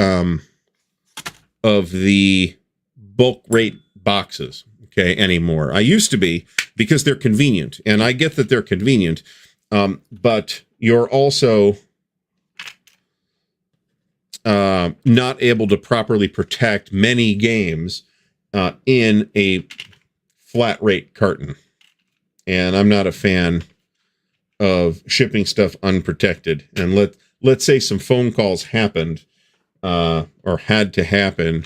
bulk rate boxes, okay, anymore. I used to be because they're convenient, and I get that they're convenient, but you're also not able to properly protect many games in a flat rate carton. And I'm not a fan of shipping stuff unprotected. And let's say some phone calls happened or had to happen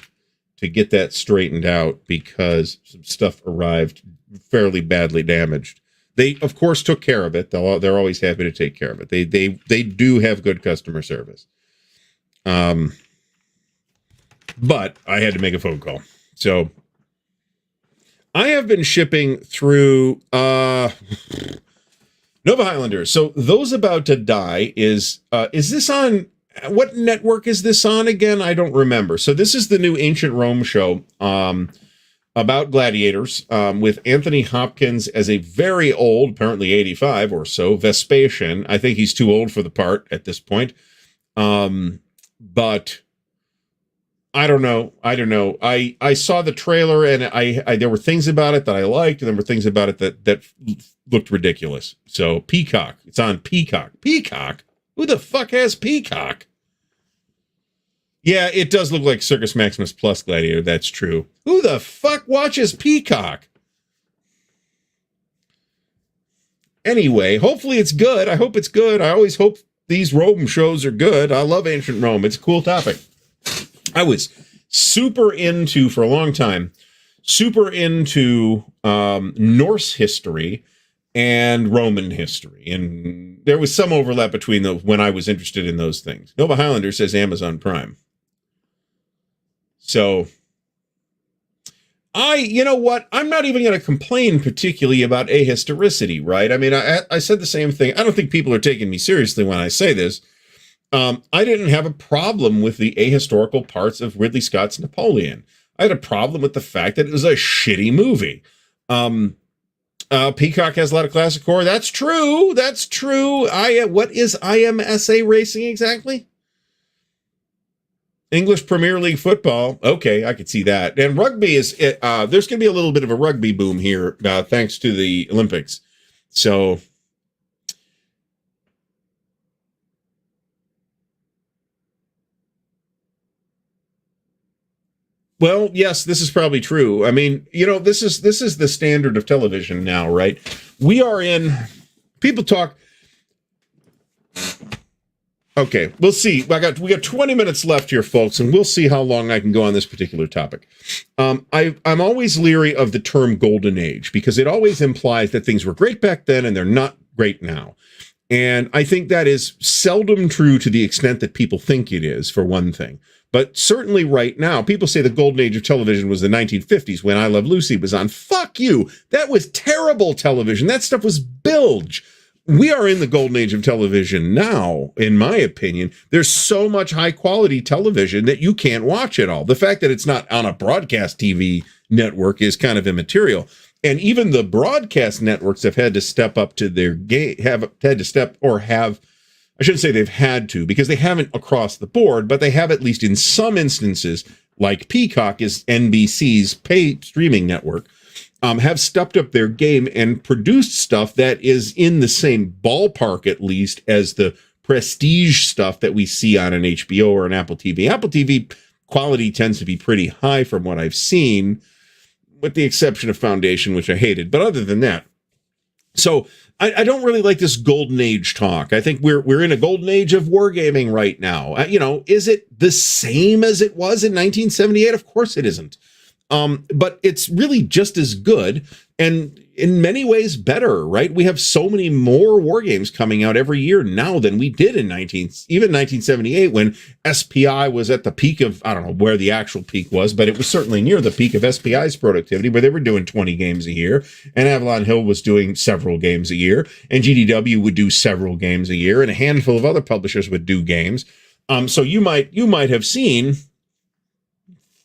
to get that straightened out because some stuff arrived fairly badly damaged. They, of course, took care of it. They're always happy to take care of it. They do have good customer service. But I had to make a phone call. So I have been shipping through Nova Highlanders. So Those About to Die is this on, what network is this on again? I don't remember. So this is the new Ancient Rome show about gladiators with Anthony Hopkins as a very old, apparently 85 or so, Vespasian. I think he's too old for the part at this point. But I don't know. I saw the trailer and I there were things about it that I liked, and there were things about it that looked ridiculous. So Peacock, it's on Peacock. Peacock? Who the fuck has Peacock? Yeah, it does look like Circus Maximus Plus Gladiator. That's true. Who the fuck watches Peacock? Anyway, hopefully it's good. I hope it's good. I always hope these Rome shows are good. I love ancient Rome. It's a cool topic. I was super into, for a long time, Norse history and Roman history. And there was some overlap between those when I was interested in those things. Nova Highlander says Amazon Prime. So, you know what? I'm not even going to complain particularly about ahistoricity, right? I mean, I said the same thing. I don't think people are taking me seriously when I say this. I didn't have a problem with the ahistorical parts of Ridley Scott's Napoleon. I had a problem with the fact that it was a shitty movie. Peacock has a lot of classic horror. That's true. What is IMSA racing exactly? English Premier League football. Okay, I could see that. And rugby is, there's going to be a little bit of a rugby boom here, thanks to the Olympics. So, well, yes, this is probably true. I mean, this is the standard of television now, right? We are in, people talk, Okay, we'll see. We got 20 minutes left here, folks, and we'll see how long I can go on this particular topic. I'm always leery of the term golden age because it always implies that things were great back then and they're not great now. And I think that is seldom true to the extent that people think it is, for one thing. But certainly right now, people say the golden age of television was the 1950s when I Love Lucy was on. Fuck you. That was terrible television. That stuff was bilge. We are in the golden age of television now, in my opinion. There's so much high quality television that you can't watch it all. The fact that it's not on a broadcast TV network is kind of immaterial. And even the broadcast networks have had to step up to their game, I shouldn't say they've had to, because they haven't across the board, but they have at least in some instances, like Peacock is NBC's pay streaming network, have stepped up their game and produced stuff that is in the same ballpark, at least, as the prestige stuff that we see on an HBO or an Apple TV. Apple TV quality tends to be pretty high from what I've seen, with the exception of Foundation, which I hated. But other than that, so I don't really like this golden age talk. I think we're in a golden age of wargaming right now. Is it the same as it was in 1978? Of course it isn't. But it's really just as good and in many ways better, right? We have so many more war games coming out every year now than we did in 1978 when SPI was at the peak of, I don't know where the actual peak was, but it was certainly near the peak of SPI's productivity, where they were doing 20 games a year, and Avalon Hill was doing several games a year, and GDW would do several games a year, and a handful of other publishers would do games. So you might have seen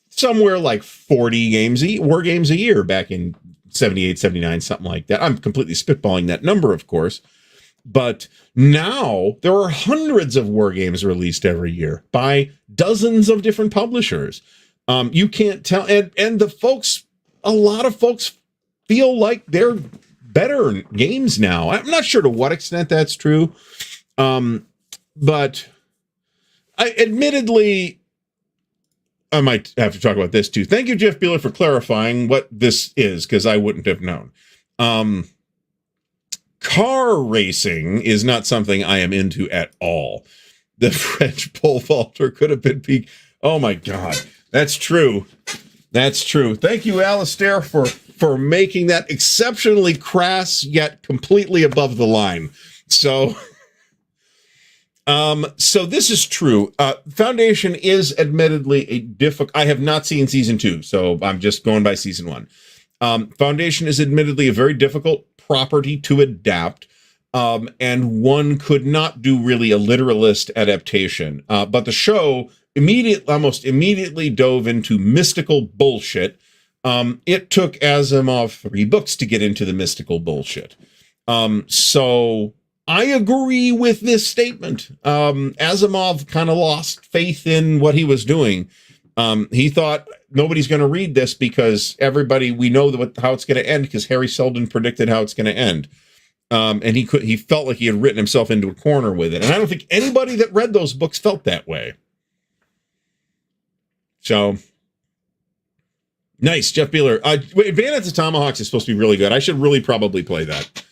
somewhere like 40 war games a year back in 78, 79, something like that. I'm completely spitballing that number, of course. But now there are hundreds of war games released every year by dozens of different publishers. You can't tell. And a lot of folks feel like they're better games now. I'm not sure to what extent that's true. But admittedly, I might have to talk about this too. Thank you, Jeff Beeler, for clarifying what this is, because I wouldn't have known. Car racing is not something I am into at all. The French pole vaulter could have been peak. Oh my God. That's true. That's true. Thank you, Alistair, for making that exceptionally crass, yet completely above the line. So this is true. Foundation is admittedly a difficult. I have not seen season 2, so I'm just going by season 1. Foundation is admittedly a very difficult property to adapt, and one could not do really a literalist adaptation. But the show almost immediately dove into mystical bullshit. It took Asimov 3 books to get into the mystical bullshit. So I agree with this statement. Asimov kind of lost faith in what he was doing. He thought nobody's going to read this because we know how it's going to end, because Harry Seldon predicted how it's going to end. And he felt like he had written himself into a corner with it. And I don't think anybody that read those books felt that way. So nice, Jeff Beeler. Bandits of Tomahawks is supposed to be really good. I should really probably play that.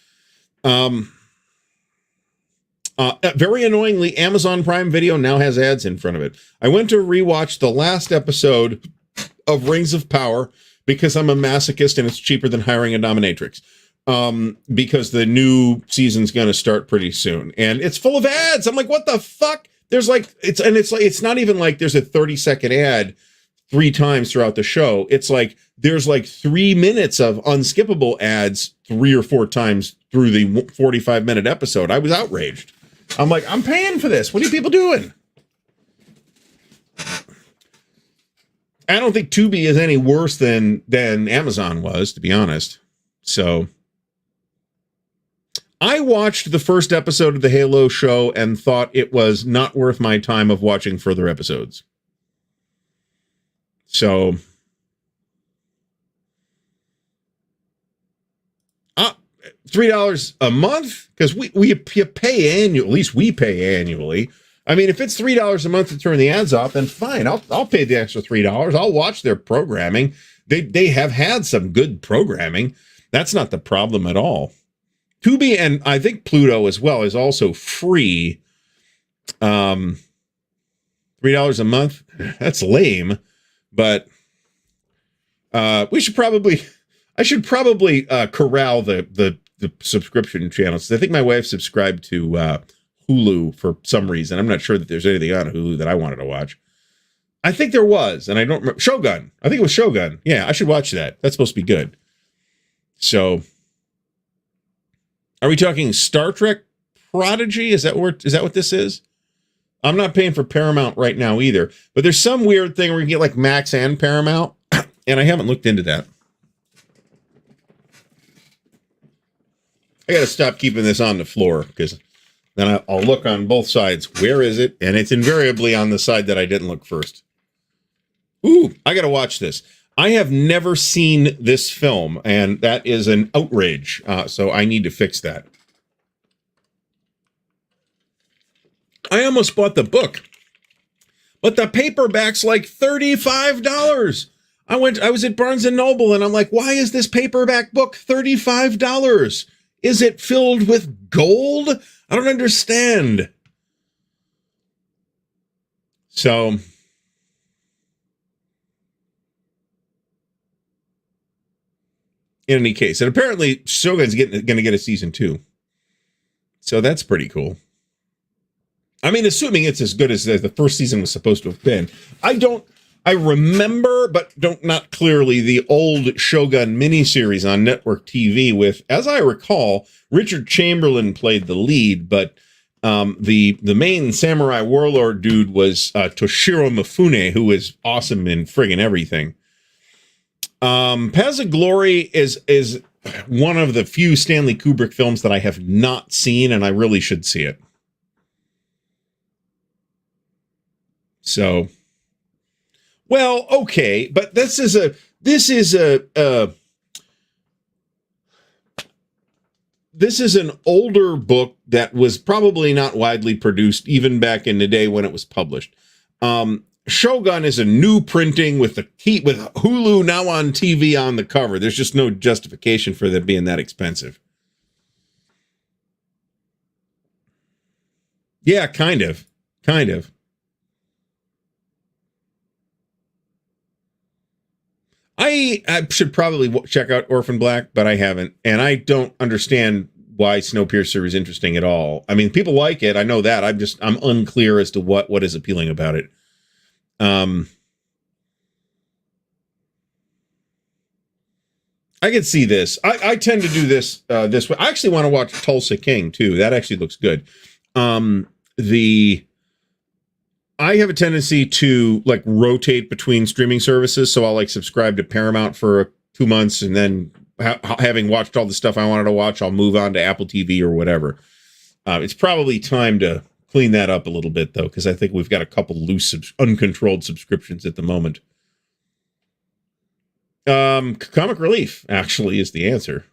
Very annoyingly, Amazon Prime Video now has ads in front of it. I went to rewatch the last episode of Rings of Power because I'm a masochist and it's cheaper than hiring a dominatrix. Because the new season's going to start pretty soon, and it's full of ads. I'm like, what the fuck? It's not even like there's a 30-second ad 3 times throughout the show. It's like there's like 3 minutes of unskippable ads 3 or 4 times through the 45-minute episode. I was outraged. I'm like, I'm paying for this. What are you people doing? I don't think Tubi is any worse than Amazon was, to be honest. So I watched the first episode of the Halo show and thought it was not worth my time of watching further episodes. So $3 a month, because we pay annual. At least we pay annually. I mean, if it's $3 a month to turn the ads off, then fine. I'll pay the extra $3. I'll watch their programming. They have had some good programming. That's not the problem at all. Tubi, and I think Pluto as well, is also free. $3 a month. That's lame, but I should probably corral the subscription channels. I think my wife subscribed to Hulu for some reason. I'm not sure that there's anything on Hulu that I wanted to watch. I think there was, and I don't remember. Shogun. I think it was Shogun. Yeah, I should watch that. That's supposed to be good. So, are we talking Star Trek Prodigy? Is that what this is? I'm not paying for Paramount right now either, but there's some weird thing where you get like Max and Paramount, and I haven't looked into that. I got to stop keeping this on the floor because then I'll look on both sides. Where is it? And it's invariably on the side that I didn't look first. Ooh, I got to watch this. I have never seen this film, and that is an outrage. So I need to fix that. I almost bought the book, but the paperback's like $35. I was at Barnes and Noble, and I'm like, why is this paperback book $35? Is it filled with gold? I don't understand. So, in any case, and apparently Shogun's going to get a season 2. So that's pretty cool. I mean, assuming it's as good as the first season was supposed to have been. I remember, but not clearly, the old Shogun miniseries on network TV with, as I recall, Richard Chamberlain played the lead, but the main samurai warlord dude was Toshiro Mifune, who is awesome in friggin' everything. Paths of Glory is one of the few Stanley Kubrick films that I have not seen, and I really should see it. So, well, okay, but this is an older book that was probably not widely produced even back in the day when it was published. Shogun is a new printing with Hulu now on TV on the cover. There's just no justification for that being that expensive. Yeah, kind of. I should probably check out Orphan Black, but I haven't. And I don't understand why Snowpiercer is interesting at all. I mean, people like it. I know that. I'm unclear as to what is appealing about it. I could see this. I tend to do this this way. I actually want to watch Tulsa King too. That actually looks good. I have a tendency to like rotate between streaming services, so I'll like subscribe to Paramount for 2 months, and then having watched all the stuff I wanted to watch, I'll move on to Apple TV or whatever. It's probably time to clean that up a little bit, though, because I think we've got a couple loose, uncontrolled subscriptions at the moment. Comic Relief actually is the answer.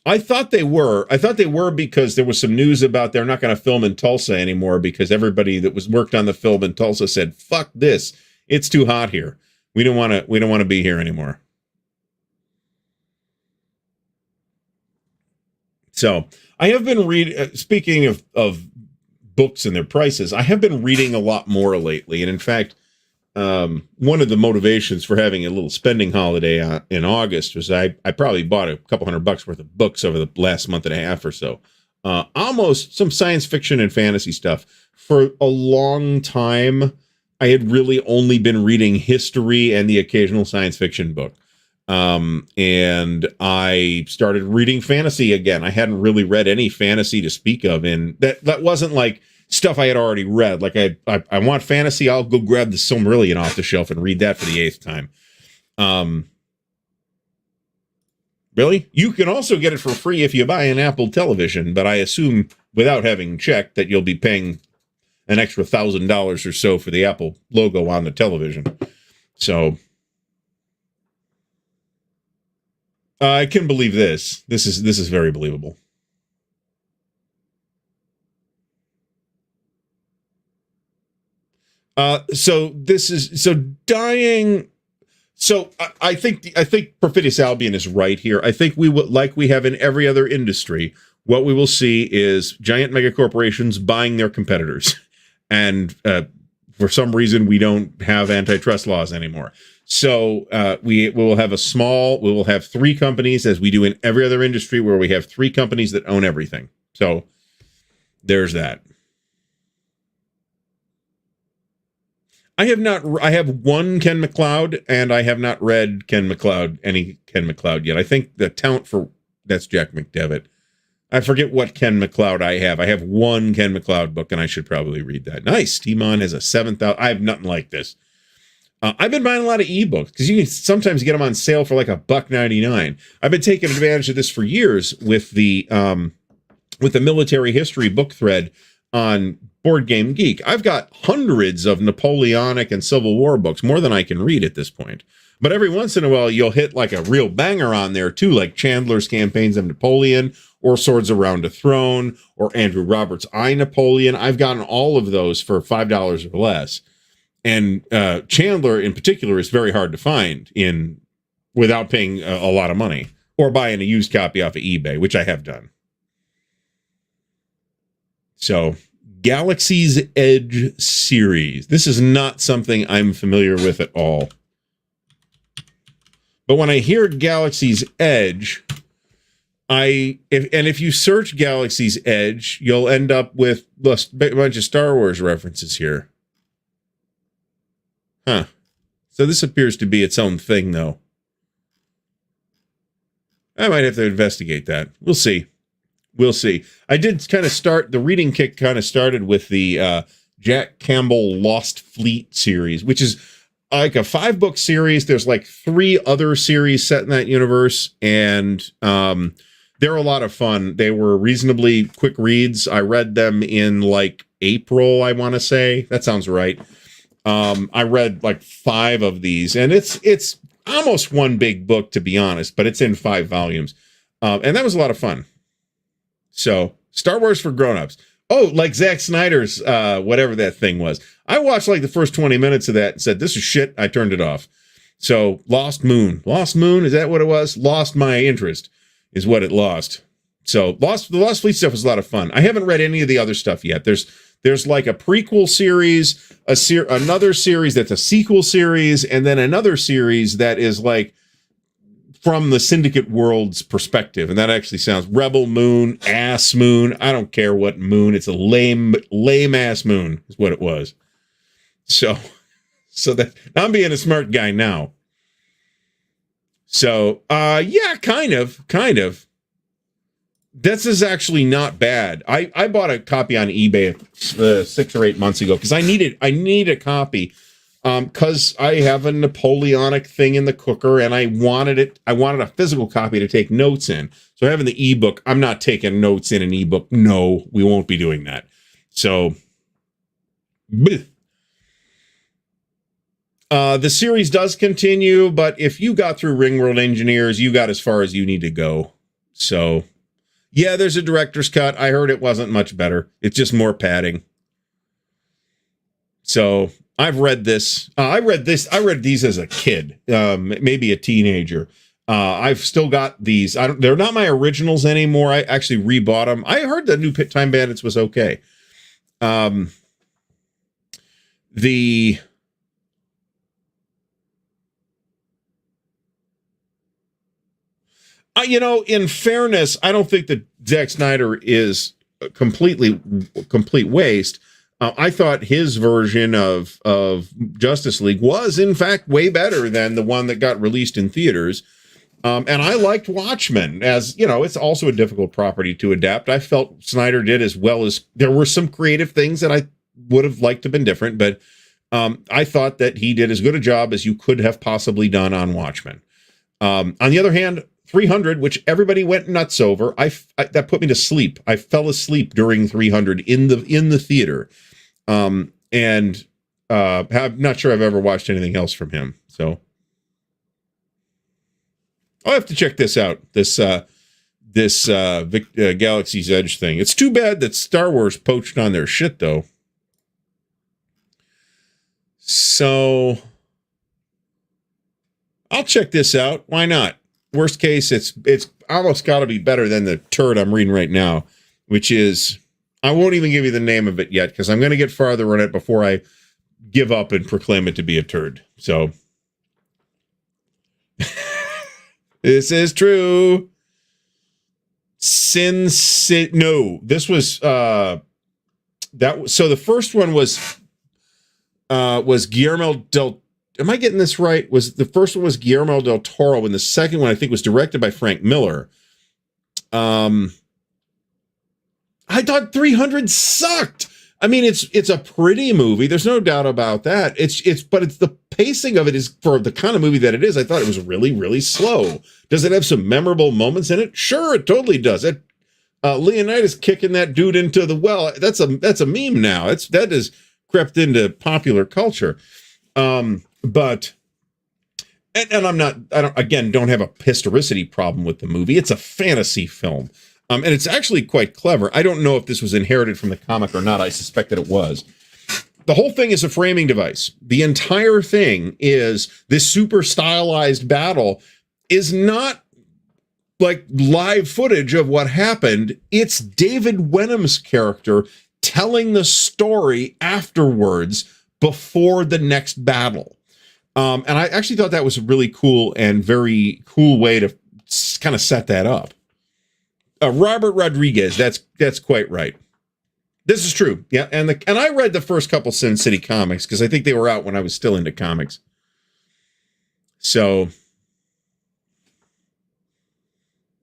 I thought they were because there was some news about they're not going to film in Tulsa anymore because everybody that was worked on the film in Tulsa said, "Fuck this! It's too hot here. We don't want to be here anymore." So I have been reading. Speaking of books and their prices, I have been reading a lot more lately, and in fact, one of the motivations for having a little spending holiday in August was I probably bought a couple $100 worth of books over the last month and a half or so. Almost some science fiction and fantasy stuff. For a long time, I had really only been reading history and the occasional science fiction book. And I started reading fantasy again. I hadn't really read any fantasy to speak of, and that wasn't like stuff I had already read. Like I want fantasy, I'll go grab the Silmarillion off the shelf and read that for the 8th time. Really? You can also get it for free if you buy an Apple television, but I assume without having checked that you'll be paying an extra $1,000 or so for the Apple logo on the television. So I can believe this. This is very believable. So dying. So I think Perfidious Albion is right here. I think we would, like we have in every other industry, what we will see is giant mega corporations buying their competitors. And for some reason, we don't have antitrust laws anymore. So we will have three companies, as we do in every other industry, where we have three companies that own everything. So there's that. I have one Ken MacLeod, and I have not read any Ken MacLeod yet. I think the talent that's Jack McDevitt. I forget what Ken MacLeod I have. I have one Ken MacLeod book, and I should probably read that. Nice. T-Mon has a 7,000. I have nothing like this. I've been buying a lot of ebooks because you can sometimes get them on sale for like $1.99. I've been taking advantage of this for years with the military history book thread on Board Game Geek. I've got hundreds of Napoleonic and Civil War books, more than I can read at this point. But every once in a while, you'll hit like a real banger on there too, like Chandler's Campaigns of Napoleon, or Swords Around a Throne, or Andrew Roberts' I, Napoleon. I've gotten all of those for $5 or less. And Chandler in particular is very hard to find without paying a lot of money, or buying a used copy off of eBay, which I have done. So, Galaxy's Edge series. This is not something I'm familiar with at all. But when I hear Galaxy's Edge, if you search Galaxy's Edge, you'll end up with a bunch of Star Wars references here. Huh. So this appears to be its own thing, though. I might have to investigate that. We'll see. We'll see. I did kind of the reading kick kind of started with the Jack Campbell Lost Fleet series, which is like a 5-book series. There's like 3 other series set in that universe, and they're a lot of fun. They were reasonably quick reads. I read them in like April, I want to say. That sounds right. I read like 5 of these, and it's almost one big book, to be honest, but it's in 5 volumes. And that was a lot of fun. So, Star Wars for grown-ups. Oh, like Zack Snyder's, whatever that thing was. I watched like the first 20 minutes of that and said, this is shit. I turned it off. So, Lost Moon. Lost Moon, is that what it was? Lost my interest, is what it lost. So, the Lost Fleet stuff was a lot of fun. I haven't read any of the other stuff yet. There's like a prequel series, another series that's a sequel series, and then another series that is like from the Syndicate world's perspective. And that actually sounds Rebel Moon, Ass Moon. I don't care what moon. It's a lame ass moon is what it was. So that I'm being a smart guy now. So, yeah, kind of. This is actually not bad. I bought a copy on eBay 6 or 8 months ago because I need a copy. Because I have a Napoleonic thing in the cooker, and I wanted a physical copy to take notes in. So having the ebook, I'm not taking notes in an ebook. No, we won't be doing that. So, the series does continue, but if you got through Ringworld Engineers, you got as far as you need to go. So, yeah, there's a director's cut. I heard it wasn't much better. It's just more padding. So, I've read this. I read these as a kid, maybe a teenager. I've still got these. They're not my originals anymore. I actually rebought them. I heard the new Pit Time Bandits was okay. In fairness, I don't think that Zack Snyder is a complete waste. I thought his version of Justice League was, in fact, way better than the one that got released in theaters. And I liked Watchmen. As, it's also a difficult property to adapt. I felt Snyder did as well as there were some creative things that I would have liked to have been different, but I thought that he did as good a job as you could have possibly done on Watchmen. On the other hand, 300, which everybody went nuts over, that put me to sleep. I fell asleep during 300 in the theater. I'm not sure I've ever watched anything else from him. So I'll have to check this out. This Galaxy's Edge thing. It's too bad that Star Wars poached on their shit, though. So I'll check this out. Why not? worst case, it's almost got to be better than the turd I'm reading right now, which is, I won't even give you the name of it yet because I'm going to get farther on it before I give up and proclaim it to be a turd. So this is true. No, this was so the first one was Guillermo del. Am I getting this right? The first one was Guillermo del Toro, and the second one I think was directed by Frank Miller. I thought 300 sucked. I mean, it's a pretty movie. There's no doubt about that. But it's the pacing of it is for the kind of movie that it is. I thought it was really, really slow. Does it have some memorable moments in it? Sure, it totally does. Leonidas kicking that dude into the well. That's a meme now. That has crept into popular culture. But I don't have a historicity problem with the movie. It's a fantasy film. And it's actually quite clever. I don't know if this was inherited from the comic or not. I suspect that it was. The whole thing is a framing device. The entire thing is this super stylized battle is not like live footage of what happened. It's David Wenham's character telling the story afterwards before the next battle. And I actually thought that was a really cool and very cool way to kind of set that up. Robert Rodriguez, that's quite right. This is true. Yeah, and I read the first couple Sin City comics because I think they were out when I was still into comics. So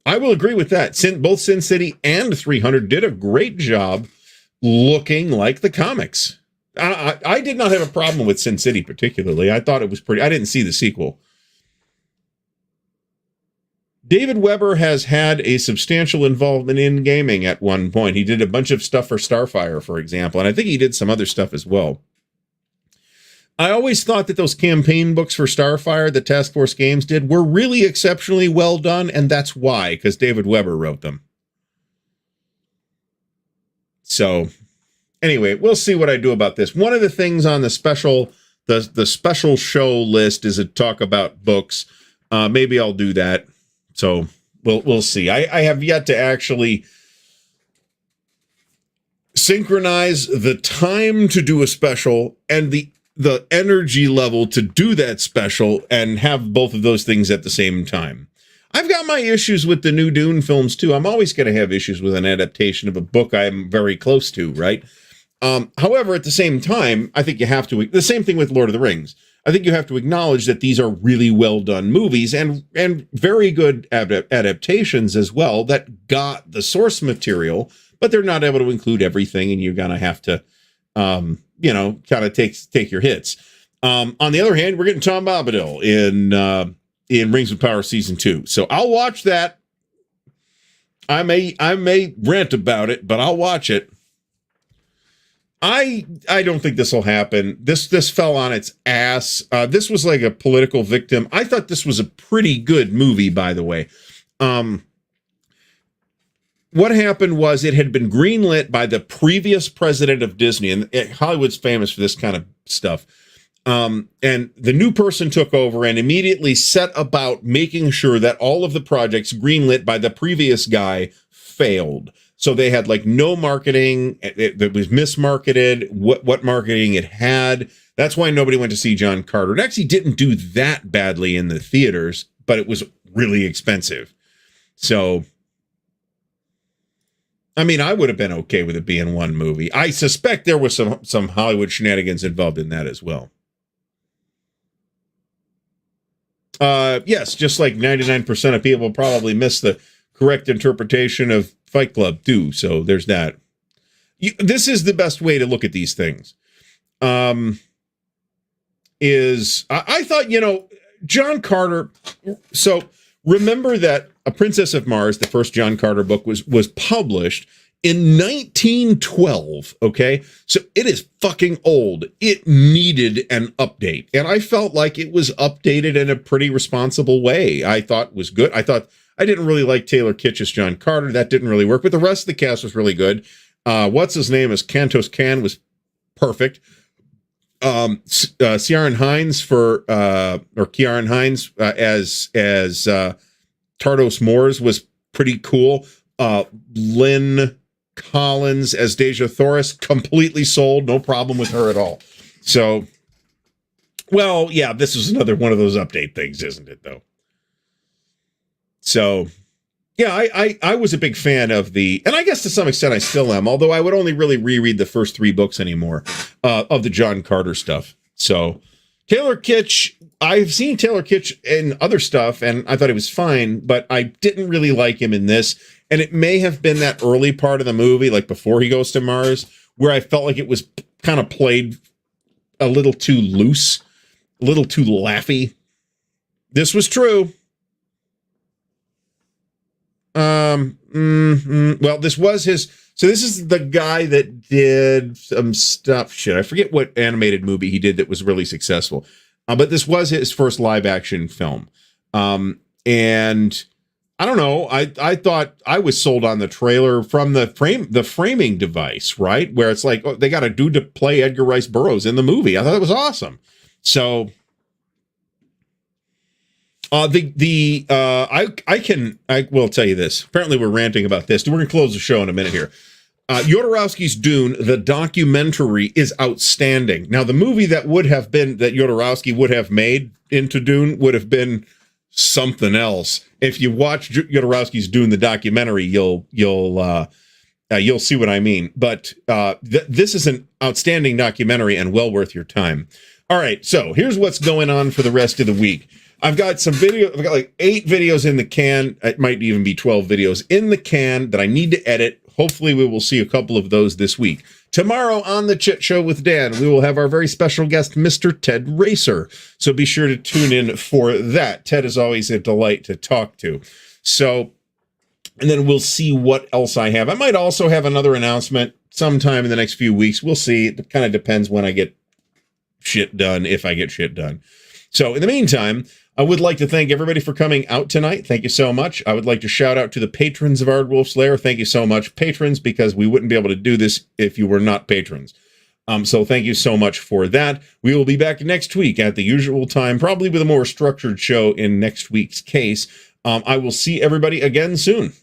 I will agree with that. Both Sin City and 300 did a great job looking like the comics. I did not have a problem with Sin City particularly. I thought it was pretty. I didn't see the sequel. David Weber has had a substantial involvement in gaming at one point. He did a bunch of stuff for Starfire, for example, and I think he did some other stuff as well. I always thought that those campaign books for Starfire that Task Force Games did were really exceptionally well done, and that's why, because David Weber wrote them. So, anyway, we'll see what I do about this. One of the things on the special show list is a talk about books. Maybe I'll do that. So we'll see. I have yet to actually synchronize the time to do a special and the energy level to do that special and have both of those things at the same time. I've got my issues with the new Dune films too. I'm always going to have issues with an adaptation of a book I'm very close to, right? However, at the same time, I think you have to, the same thing with Lord of the Rings. I think you have to acknowledge that these are really well done movies and very good adaptations as well that got the source material, but they're not able to include everything, and you're going to have to, kind of take your hits. On the other hand, we're getting Tom Bombadil in Rings of Power Season 2. So I'll watch that. I may rant about it, but I'll watch it. I don't think this will happen. This fell on its ass. This was like a political victim. I thought this was a pretty good movie, by the way. What happened was it had been greenlit by the previous president of Disney, and Hollywood's famous for this kind of stuff. And the new person took over and immediately set about making sure that all of the projects greenlit by the previous guy failed. So they had like no marketing. It was mismarketed. What marketing it had. That's why nobody went to see John Carter. It actually didn't do that badly in the theaters, but it was really expensive. So, I mean, I would have been okay with it being one movie. I suspect there was some Hollywood shenanigans involved in that as well. Yes, just like 99% of people probably miss the correct interpretation of Fight Club too. So there's that. This is the best way to look at these things. I thought, John Carter. So remember that A Princess of Mars, the first John Carter book, was published in 1912. Okay. So it is fucking old. It needed an update. And I felt like it was updated in a pretty responsible way. I thought was good. I didn't really like Taylor Kitsch's John Carter. That didn't really work, but the rest of the cast was really good. What's his name as Cantos Can was perfect. Ciarán Hinds Kieran Hines as Tardos Moores was pretty cool. Lynn Collins as Deja Thoris, completely sold, no problem with her at all. So, well, yeah, this is another one of those update things, isn't it, though? So, yeah, I was a big fan of and I guess to some extent I still am, although I would only really reread the first 3 books anymore, of the John Carter stuff. So, Taylor Kitsch, I've seen Taylor Kitsch in other stuff, and I thought he was fine, but I didn't really like him in this. And it may have been that early part of the movie, like before he goes to Mars, where I felt like it was kind of played a little too loose, a little too laughy. This was true. Well, this was his. So this is the guy that did some stuff. Shit, I forget what animated movie he did that was really successful. But this was his first live action film. And I don't know. I thought I was sold on the trailer from the framing device, right? Where it's like, oh, they got a dude to play Edgar Rice Burroughs in the movie. I thought it was awesome. So I will tell you this. Apparently we're ranting about this. We're going to close the show in a minute here. Jodorowsky's Dune, the documentary, is outstanding. Now, the movie that Jodorowsky would have made into Dune would have been something else. If you watch Jodorowsky's Dune, the documentary, you'll see what I mean. But this is an outstanding documentary and well worth your time. All right, so here's what's going on for the rest of the week. I've got some video. I've got like 8 videos in the can. It might even be 12 videos in the can that I need to edit. Hopefully we will see a couple of those this week. Tomorrow on the Chit Show with Dan, we will have our very special guest, Mr. Ted Racer. So be sure to tune in for that. Ted is always a delight to talk to. So, and then we'll see what else I have. I might also have another announcement sometime in the next few weeks. We'll see. It kind of depends when I get shit done, if I get shit done. So in the meantime, I would like to thank everybody for coming out tonight. Thank you so much. I would like to shout out to the patrons of Ardwulf's Lair. Thank you so much, patrons, because we wouldn't be able to do this if you were not patrons. So thank you so much for that. We will be back next week at the usual time, probably with a more structured show in next week's case. I will see everybody again soon.